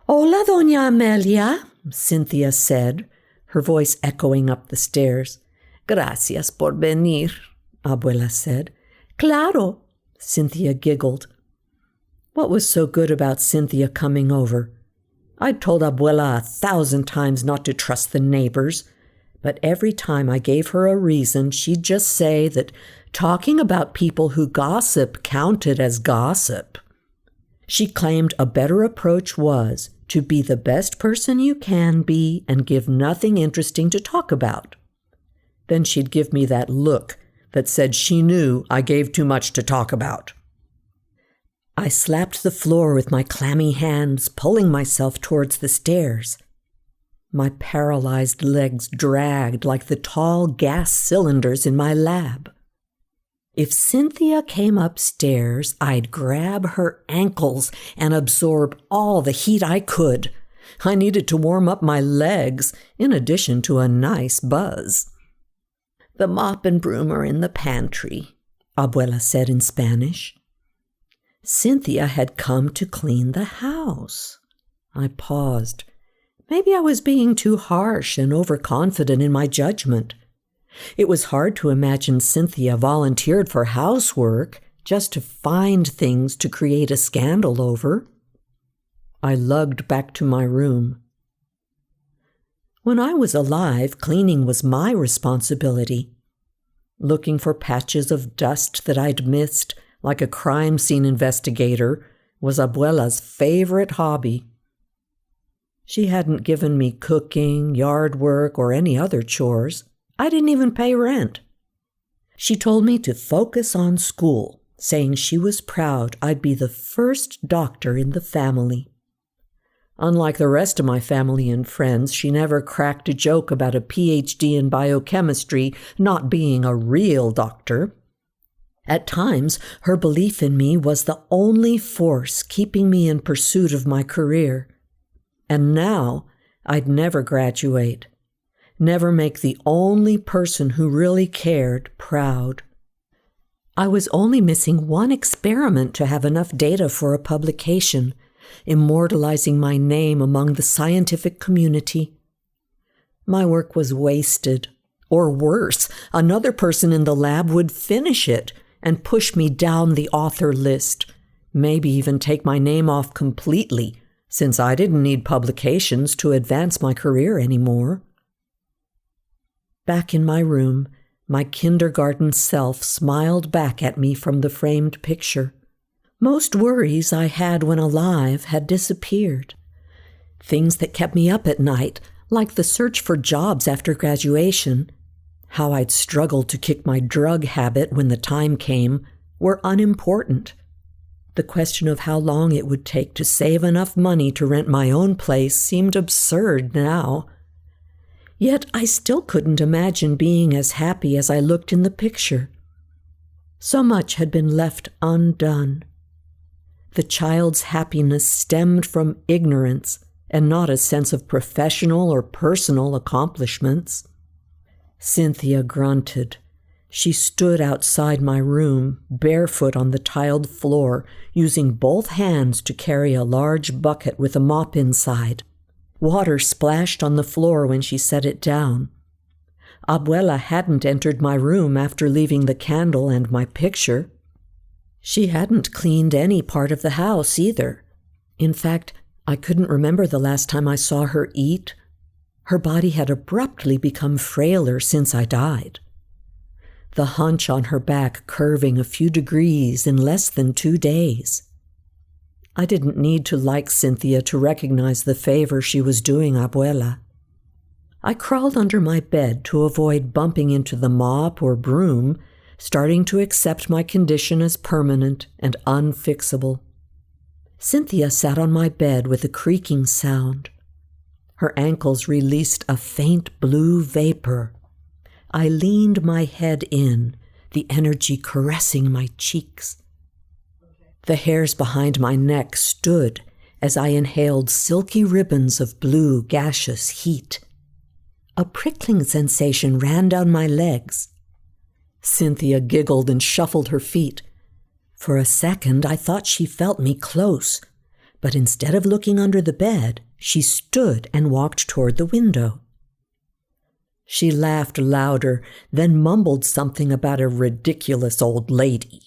"Hola, Doña Amelia," Cynthia said, her voice echoing up the stairs. "Gracias por venir," Abuela said. "Claro," Cynthia giggled. What was so good about Cynthia coming over? I'd told Abuela 1,000 times not to trust the neighbors, but every time I gave her a reason, she'd just say that talking about people who gossip counted as gossip. She claimed a better approach was to be the best person you can be and give nothing interesting to talk about. Then she'd give me that look that said she knew I gave too much to talk about. I slapped the floor with my clammy hands, pulling myself towards the stairs. My paralyzed legs dragged like the tall gas cylinders in my lab. If Cynthia came upstairs, I'd grab her ankles and absorb all the heat I could. I needed to warm up my legs, in addition to a nice buzz. "The mop and broom are in the pantry," Abuela said in Spanish. Cynthia had come to clean the house. I paused. Maybe I was being too harsh and overconfident in my judgment. It was hard to imagine Cynthia volunteered for housework just to find things to create a scandal over. I lugged back to my room. When I was alive, cleaning was my responsibility. Looking for patches of dust that I'd missed, like a crime scene investigator, was Abuela's favorite hobby. She hadn't given me cooking, yard work, or any other chores. I didn't even pay rent. She told me to focus on school, saying she was proud I'd be the first doctor in the family. Unlike the rest of my family and friends, she never cracked a joke about a PhD in biochemistry not being a real doctor. At times, her belief in me was the only force keeping me in pursuit of my career. And now, I'd never graduate, never make the only person who really cared proud. I was only missing one experiment to have enough data for a publication, immortalizing my name among the scientific community. My work was wasted, or worse, another person in the lab would finish it and push me down the author list, maybe even take my name off completely, since I didn't need publications to advance my career anymore. Back in my room, my kindergarten self smiled back at me from the framed picture. Most worries I had when alive had disappeared. Things that kept me up at night, like the search for jobs after graduation, how I'd struggled to kick my drug habit when the time came, were unimportant. The question of how long it would take to save enough money to rent my own place seemed absurd now. Yet I still couldn't imagine being as happy as I looked in the picture. So much had been left undone. The child's happiness stemmed from ignorance and not a sense of professional or personal accomplishments. Cynthia grunted. She stood outside my room, barefoot on the tiled floor, using both hands to carry a large bucket with a mop inside. Water splashed on the floor when she set it down. Abuela hadn't entered my room after leaving the candle and my picture. She hadn't cleaned any part of the house either. In fact, I couldn't remember the last time I saw her eat. Her body had abruptly become frailer since I died. The hunch on her back curving a few degrees in less than 2 days. I didn't need to like Cynthia to recognize the favor she was doing Abuela. I crawled under my bed to avoid bumping into the mop or broom, starting to accept my condition as permanent and unfixable. Cynthia sat on my bed with a creaking sound. Her ankles released a faint blue vapor. I leaned my head in, the energy caressing my cheeks. The hairs behind my neck stood as I inhaled silky ribbons of blue gaseous heat. A prickling sensation ran down my legs. Cynthia giggled and shuffled her feet. For a second, I thought she felt me close, but instead of looking under the bed, she stood and walked toward the window. She laughed louder, then mumbled something about a ridiculous old lady.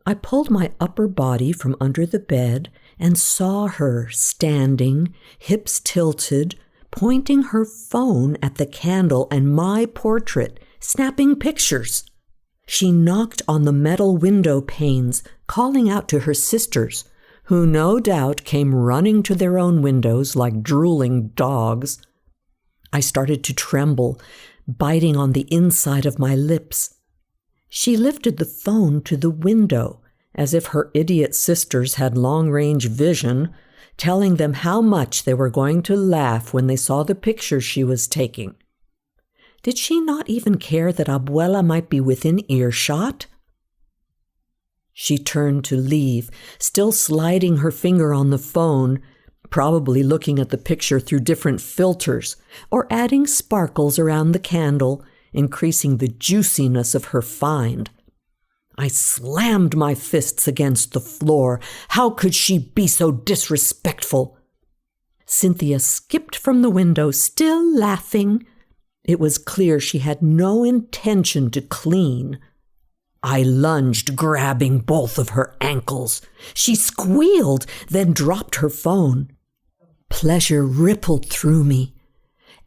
I pulled my upper body from under the bed and saw her standing, hips tilted, pointing her phone at the candle and my portrait, snapping pictures. She knocked on the metal window panes, calling out to her sisters, who no doubt came running to their own windows like drooling dogs. I started to tremble, biting on the inside of my lips. She lifted the phone to the window, as if her idiot sisters had long-range vision, telling them how much they were going to laugh when they saw the pictures she was taking. Did she not even care that Abuela might be within earshot? She turned to leave, still sliding her finger on the phone, probably looking at the picture through different filters, or adding sparkles around the candle, increasing the juiciness of her find. I slammed my fists against the floor. How could she be so disrespectful? Cynthia skipped from the window, still laughing. It was clear she had no intention to clean. I lunged, grabbing both of her ankles. She squealed, then dropped her phone. Pleasure rippled through me.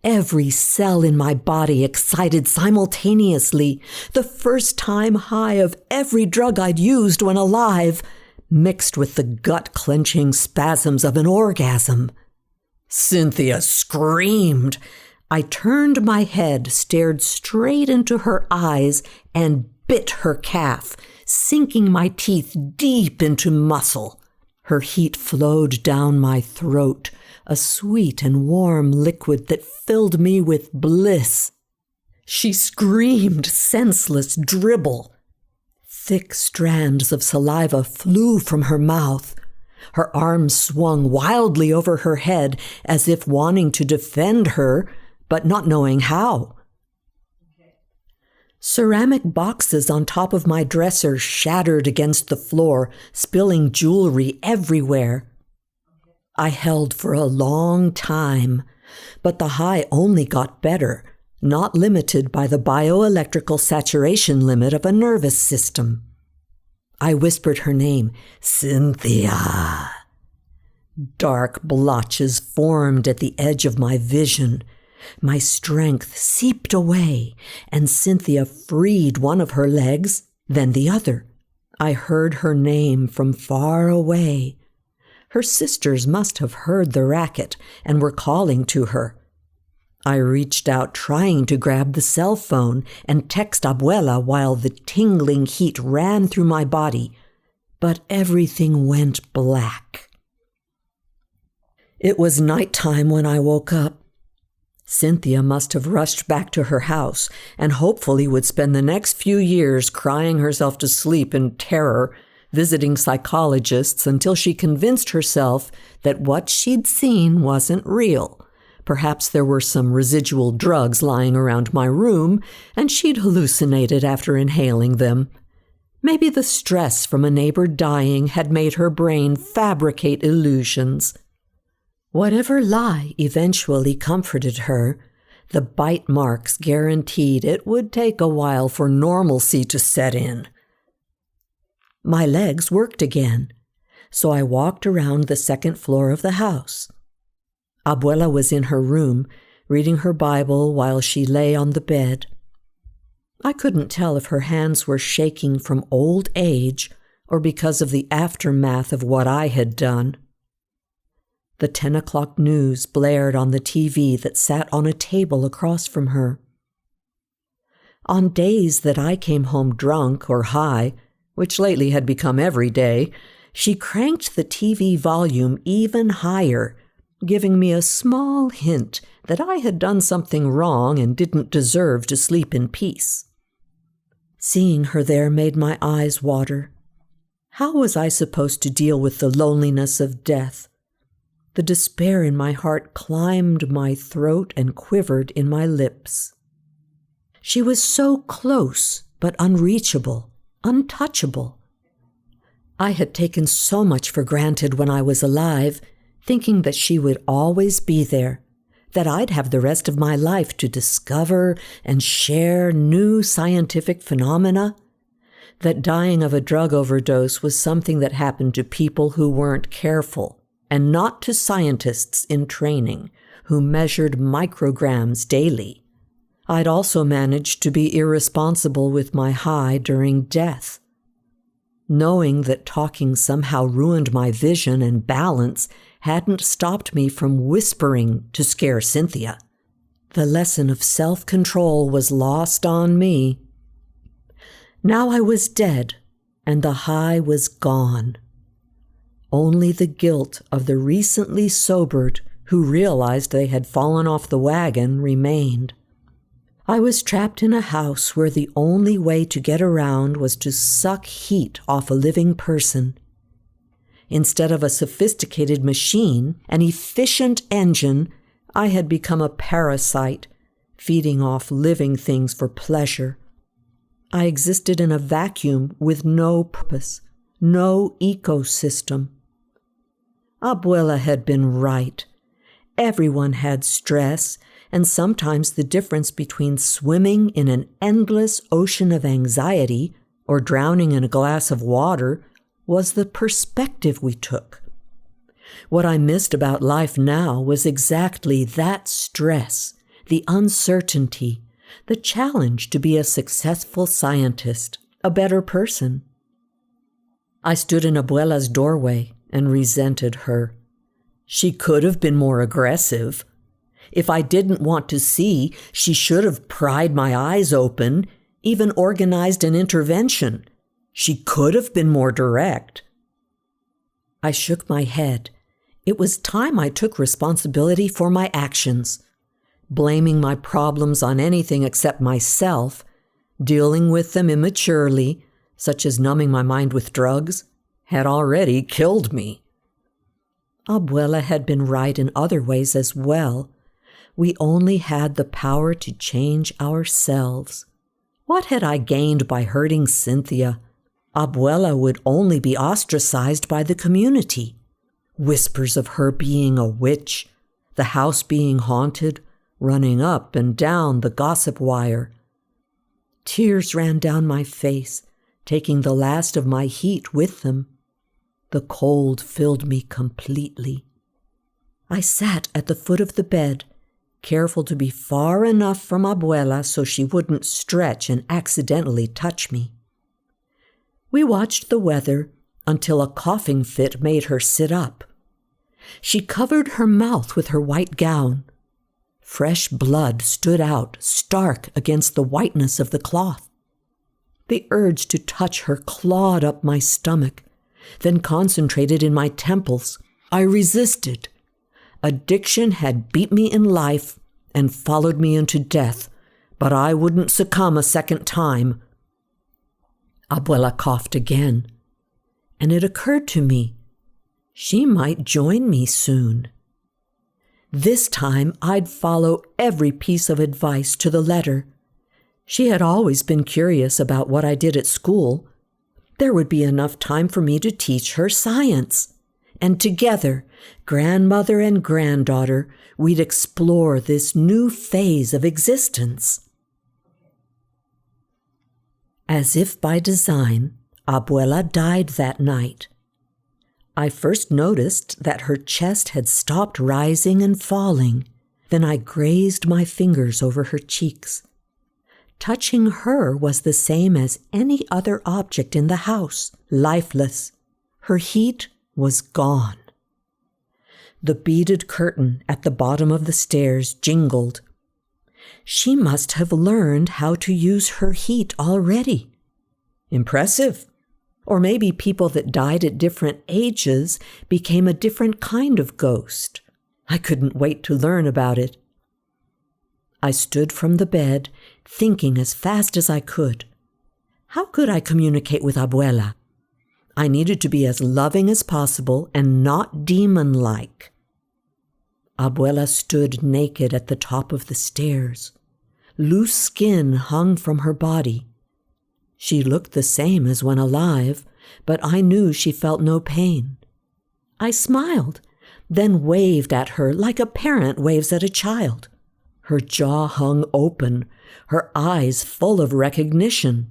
Every cell in my body excited simultaneously, the first time high of every drug I'd used when alive, mixed with the gut-clenching spasms of an orgasm. Cynthia screamed. I turned my head, stared straight into her eyes, and bit her calf, sinking my teeth deep into muscle. Her heat flowed down my throat, a sweet and warm liquid that filled me with bliss. She screamed senseless dribble. Thick strands of saliva flew from her mouth. Her arms swung wildly over her head as if wanting to defend her, but not knowing how. Ceramic boxes on top of my dresser shattered against the floor, spilling jewelry everywhere. I held for a long time, but the high only got better, not limited by the bioelectrical saturation limit of a nervous system. I whispered her name, Cynthia. Dark blotches formed at the edge of my vision. My strength seeped away, and Cynthia freed one of her legs, then the other. I heard her name from far away. Her sisters must have heard the racket and were calling to her. I reached out, trying to grab the cell phone and text Abuela while the tingling heat ran through my body, but everything went black. It was nighttime when I woke up. Cynthia must have rushed back to her house and hopefully would spend the next few years crying herself to sleep in terror, visiting psychologists until she convinced herself that what she'd seen wasn't real. Perhaps there were some residual drugs lying around my room, and she'd hallucinated after inhaling them. Maybe the stress from a neighbor dying had made her brain fabricate illusions. Whatever lie eventually comforted her, the bite marks guaranteed it would take a while for normalcy to set in. My legs worked again, so I walked around the second floor of the house. Abuela was in her room, reading her Bible while she lay on the bed. I couldn't tell if her hands were shaking from old age or because of the aftermath of what I had done. The 10 o'clock news blared on the TV that sat on a table across from her. On days that I came home drunk or high, which lately had become every day, she cranked the TV volume even higher, giving me a small hint that I had done something wrong and didn't deserve to sleep in peace. Seeing her there made my eyes water. How was I supposed to deal with the loneliness of death? The despair in my heart climbed my throat and quivered in my lips. She was so close, but unreachable, untouchable. I had taken so much for granted when I was alive, thinking that she would always be there, that I'd have the rest of my life to discover and share new scientific phenomena, that dying of a drug overdose was something that happened to people who weren't careful, and not to scientists in training who measured micrograms daily. I'd also managed to be irresponsible with my high during death. Knowing that talking somehow ruined my vision and balance hadn't stopped me from whispering to scare Cynthia. The lesson of self-control was lost on me. Now I was dead, and the high was gone. Only the guilt of the recently sobered who realized they had fallen off the wagon remained. I was trapped in a house where the only way to get around was to suck heat off a living person. Instead of a sophisticated machine, an efficient engine, I had become a parasite, feeding off living things for pleasure. I existed in a vacuum with no purpose, no ecosystem. Abuela had been right. Everyone had stress, and sometimes the difference between swimming in an endless ocean of anxiety or drowning in a glass of water was the perspective we took. What I missed about life now was exactly that stress, the uncertainty, the challenge to be a successful scientist, a better person. I stood in Abuela's doorway and resented her. She could have been more aggressive. If I didn't want to see, she should have pried my eyes open, even organized an intervention. She could have been more direct. I shook my head. It was time I took responsibility for my actions. Blaming my problems on anything except myself, dealing with them immaturely, such as numbing my mind with drugs, had already killed me. Abuela had been right in other ways as well. We only had the power to change ourselves. What had I gained by hurting Cynthia? Abuela would only be ostracized by the community. Whispers of her being a witch, the house being haunted, running up and down the gossip wire. Tears ran down my face, taking the last of my heat with them. The cold filled me completely. I sat at the foot of the bed, careful to be far enough from Abuela so she wouldn't stretch and accidentally touch me. We watched the weather until a coughing fit made her sit up. She covered her mouth with her white gown. Fresh blood stood out stark against the whiteness of the cloth. The urge to touch her clawed up my stomach, then concentrated in my temples. I resisted. Addiction had beat me in life and followed me into death, but I wouldn't succumb a second time. Abuela coughed again, and it occurred to me, she might join me soon. This time I'd follow every piece of advice to the letter. She had always been curious about what I did at school. There would be enough time for me to teach her science. And together, grandmother and granddaughter, we'd explore this new phase of existence. As if by design, Abuela died that night. I first noticed that her chest had stopped rising and falling. Then I grazed my fingers over her cheeks. Touching her was the same as any other object in the house, lifeless. Her heat was gone. The beaded curtain at the bottom of the stairs jingled. She must have learned how to use her heat already. Impressive. Or maybe people that died at different ages became a different kind of ghost. I couldn't wait to learn about it. I stood from the bed, thinking as fast as I could. How could I communicate with Abuela? I needed to be as loving as possible and not demon-like. Abuela stood naked at the top of the stairs. Loose skin hung from her body. She looked the same as when alive, but I knew she felt no pain. I smiled, then waved at her like a parent waves at a child. Her jaw hung open, her eyes full of recognition.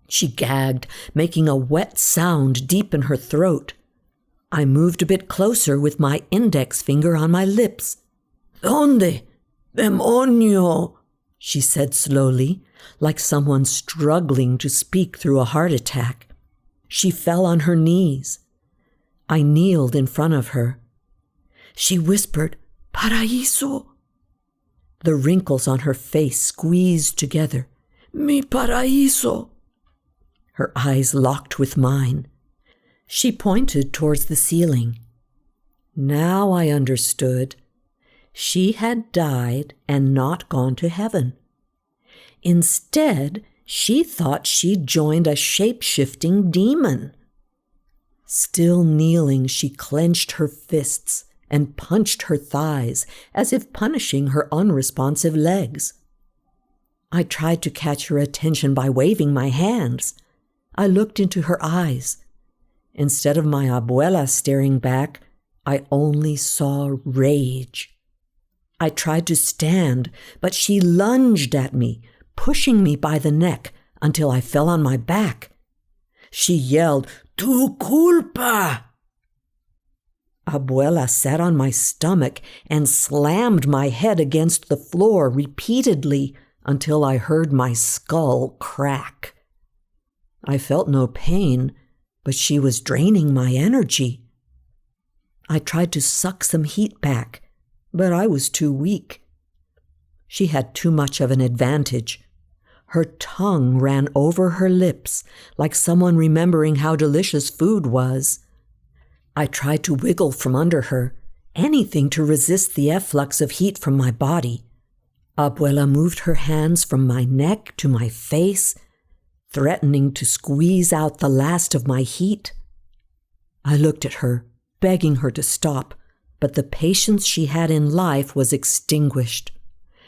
She gagged, making a wet sound deep in her throat. I moved a bit closer with my index finger on my lips. "Donde? Demonio!" she said slowly, like someone struggling to speak through a heart attack. She fell on her knees. I kneeled in front of her. She whispered, "Paraíso." The wrinkles on her face squeezed together. "Mi paraíso." Her eyes locked with mine. She pointed towards the ceiling. Now I understood. She had died and not gone to heaven. Instead, she thought she'd joined a shape-shifting demon. Still kneeling, she clenched her fists and punched her thighs as if punishing her unresponsive legs. I tried to catch her attention by waving my hands. I looked into her eyes. Instead of my abuela staring back, I only saw rage. I tried to stand, but she lunged at me, pushing me by the neck until I fell on my back. She yelled, "Tu culpa!" Abuela sat on my stomach and slammed my head against the floor repeatedly until I heard my skull crack. I felt no pain, but she was draining my energy. I tried to suck some heat back, but I was too weak. She had too much of an advantage. Her tongue ran over her lips like someone remembering how delicious food was. I tried to wiggle from under her, anything to resist the efflux of heat from my body. Abuela moved her hands from my neck to my face, threatening to squeeze out the last of my heat. I looked at her, begging her to stop, but the patience she had in life was extinguished.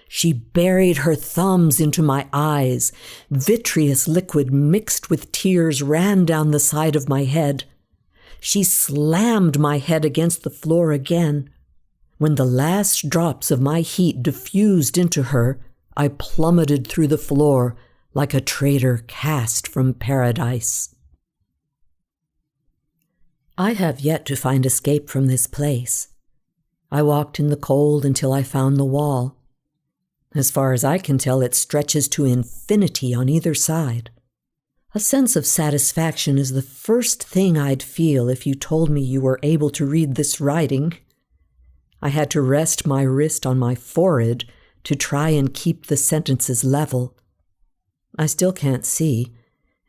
She buried her thumbs into my eyes. Vitreous liquid mixed with tears ran down the side of my head. She slammed my head against the floor again. When the last drops of my heat diffused into her, I plummeted through the floor like a traitor cast from paradise. I have yet to find escape from this place. I walked in the cold until I found the wall. As far as I can tell, it stretches to infinity on either side. A sense of satisfaction is the first thing I'd feel if you told me you were able to read this writing. I had to rest my wrist on my forehead to try and keep the sentences level. I still can't see,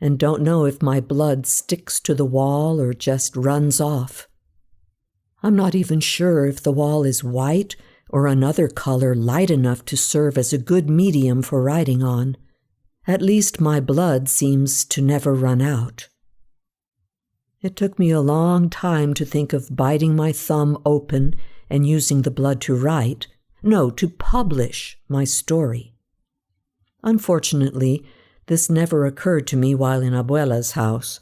and don't know if my blood sticks to the wall or just runs off. I'm not even sure if the wall is white or another color light enough to serve as a good medium for writing on. At least my blood seems to never run out. It took me a long time to think of biting my thumb open and using the blood to write, no, to publish my story. Unfortunately, this never occurred to me while in Abuela's house.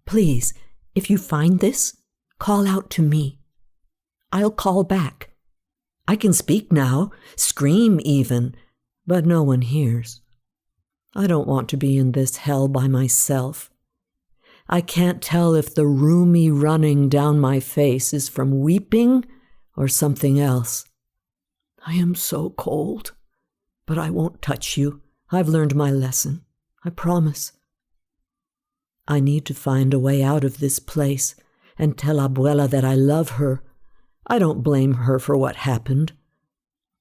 Please, if you find this, call out to me. I'll call back. I can speak now, scream even, but no one hears. I don't want to be in this hell by myself. I can't tell if the rheumy running down my face is from weeping or something else. I am so cold, but I won't touch you. I've learned my lesson. I promise. I need to find a way out of this place and tell Abuela that I love her. I don't blame her for what happened.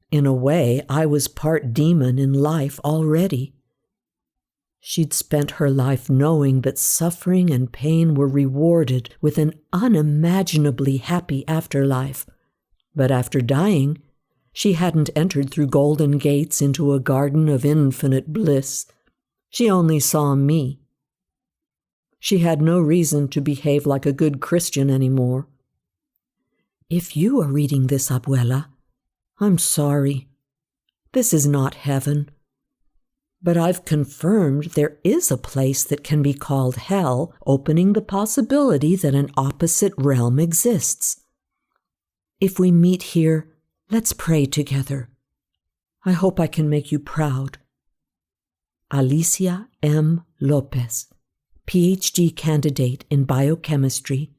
In a way, I was part demon in life already. She'd spent her life knowing that suffering and pain were rewarded with an unimaginably happy afterlife. But after dying, she hadn't entered through golden gates into a garden of infinite bliss. She only saw me. She had no reason to behave like a good Christian anymore. If you are reading this, Abuela, I'm sorry. This is not heaven. But I've confirmed there is a place that can be called hell, opening the possibility that an opposite realm exists. If we meet here, let's pray together. I hope I can make you proud. Alicia M. Lopez, PhD candidate in biochemistry,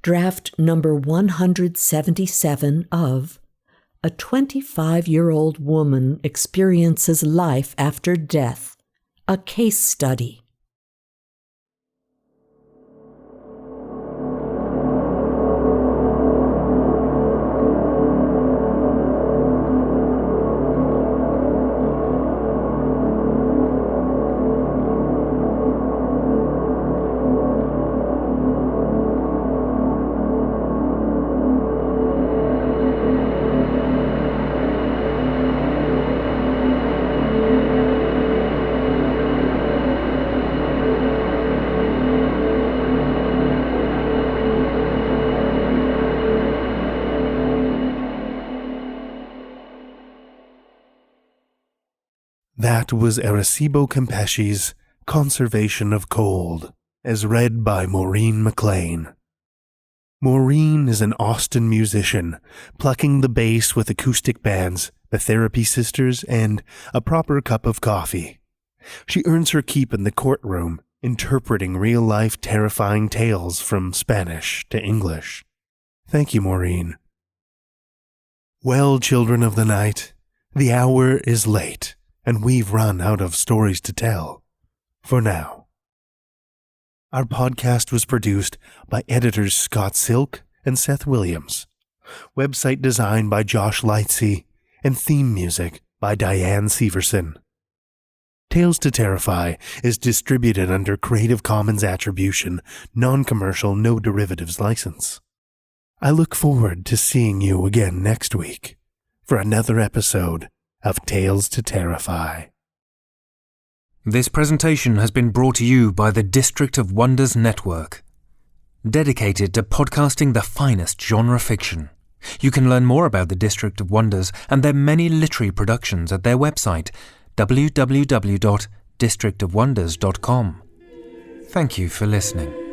draft number 177 of A 25-year-old woman experiences life after death, a case study. That was Arasibo Campeche's Conservation of Cold, as read by Maurine McLean. Maurine is an Austin musician, plucking the bass with acoustic bands, the Therapy Sisters, and a proper cup of coffee. She earns her keep in the courtroom, interpreting real-life terrifying tales from Spanish to English. Thank you, Maurine. Well, children of the night, the hour is late, and we've run out of stories to tell. For now. Our podcast was produced by editors Scott Silk and Seth Williams. Website design by Josh Lightsey, and theme music by Diane Severson. Tales to Terrify is distributed under Creative Commons Attribution, Non-Commercial, No Derivatives license. I look forward to seeing you again next week for another episode of Tales to Terrify. This presentation has been brought to you by the District of Wonders Network, dedicated to podcasting the finest genre fiction. You can learn more about the District of Wonders and their many literary productions at their website, www.districtofwonders.com. Thank you for listening.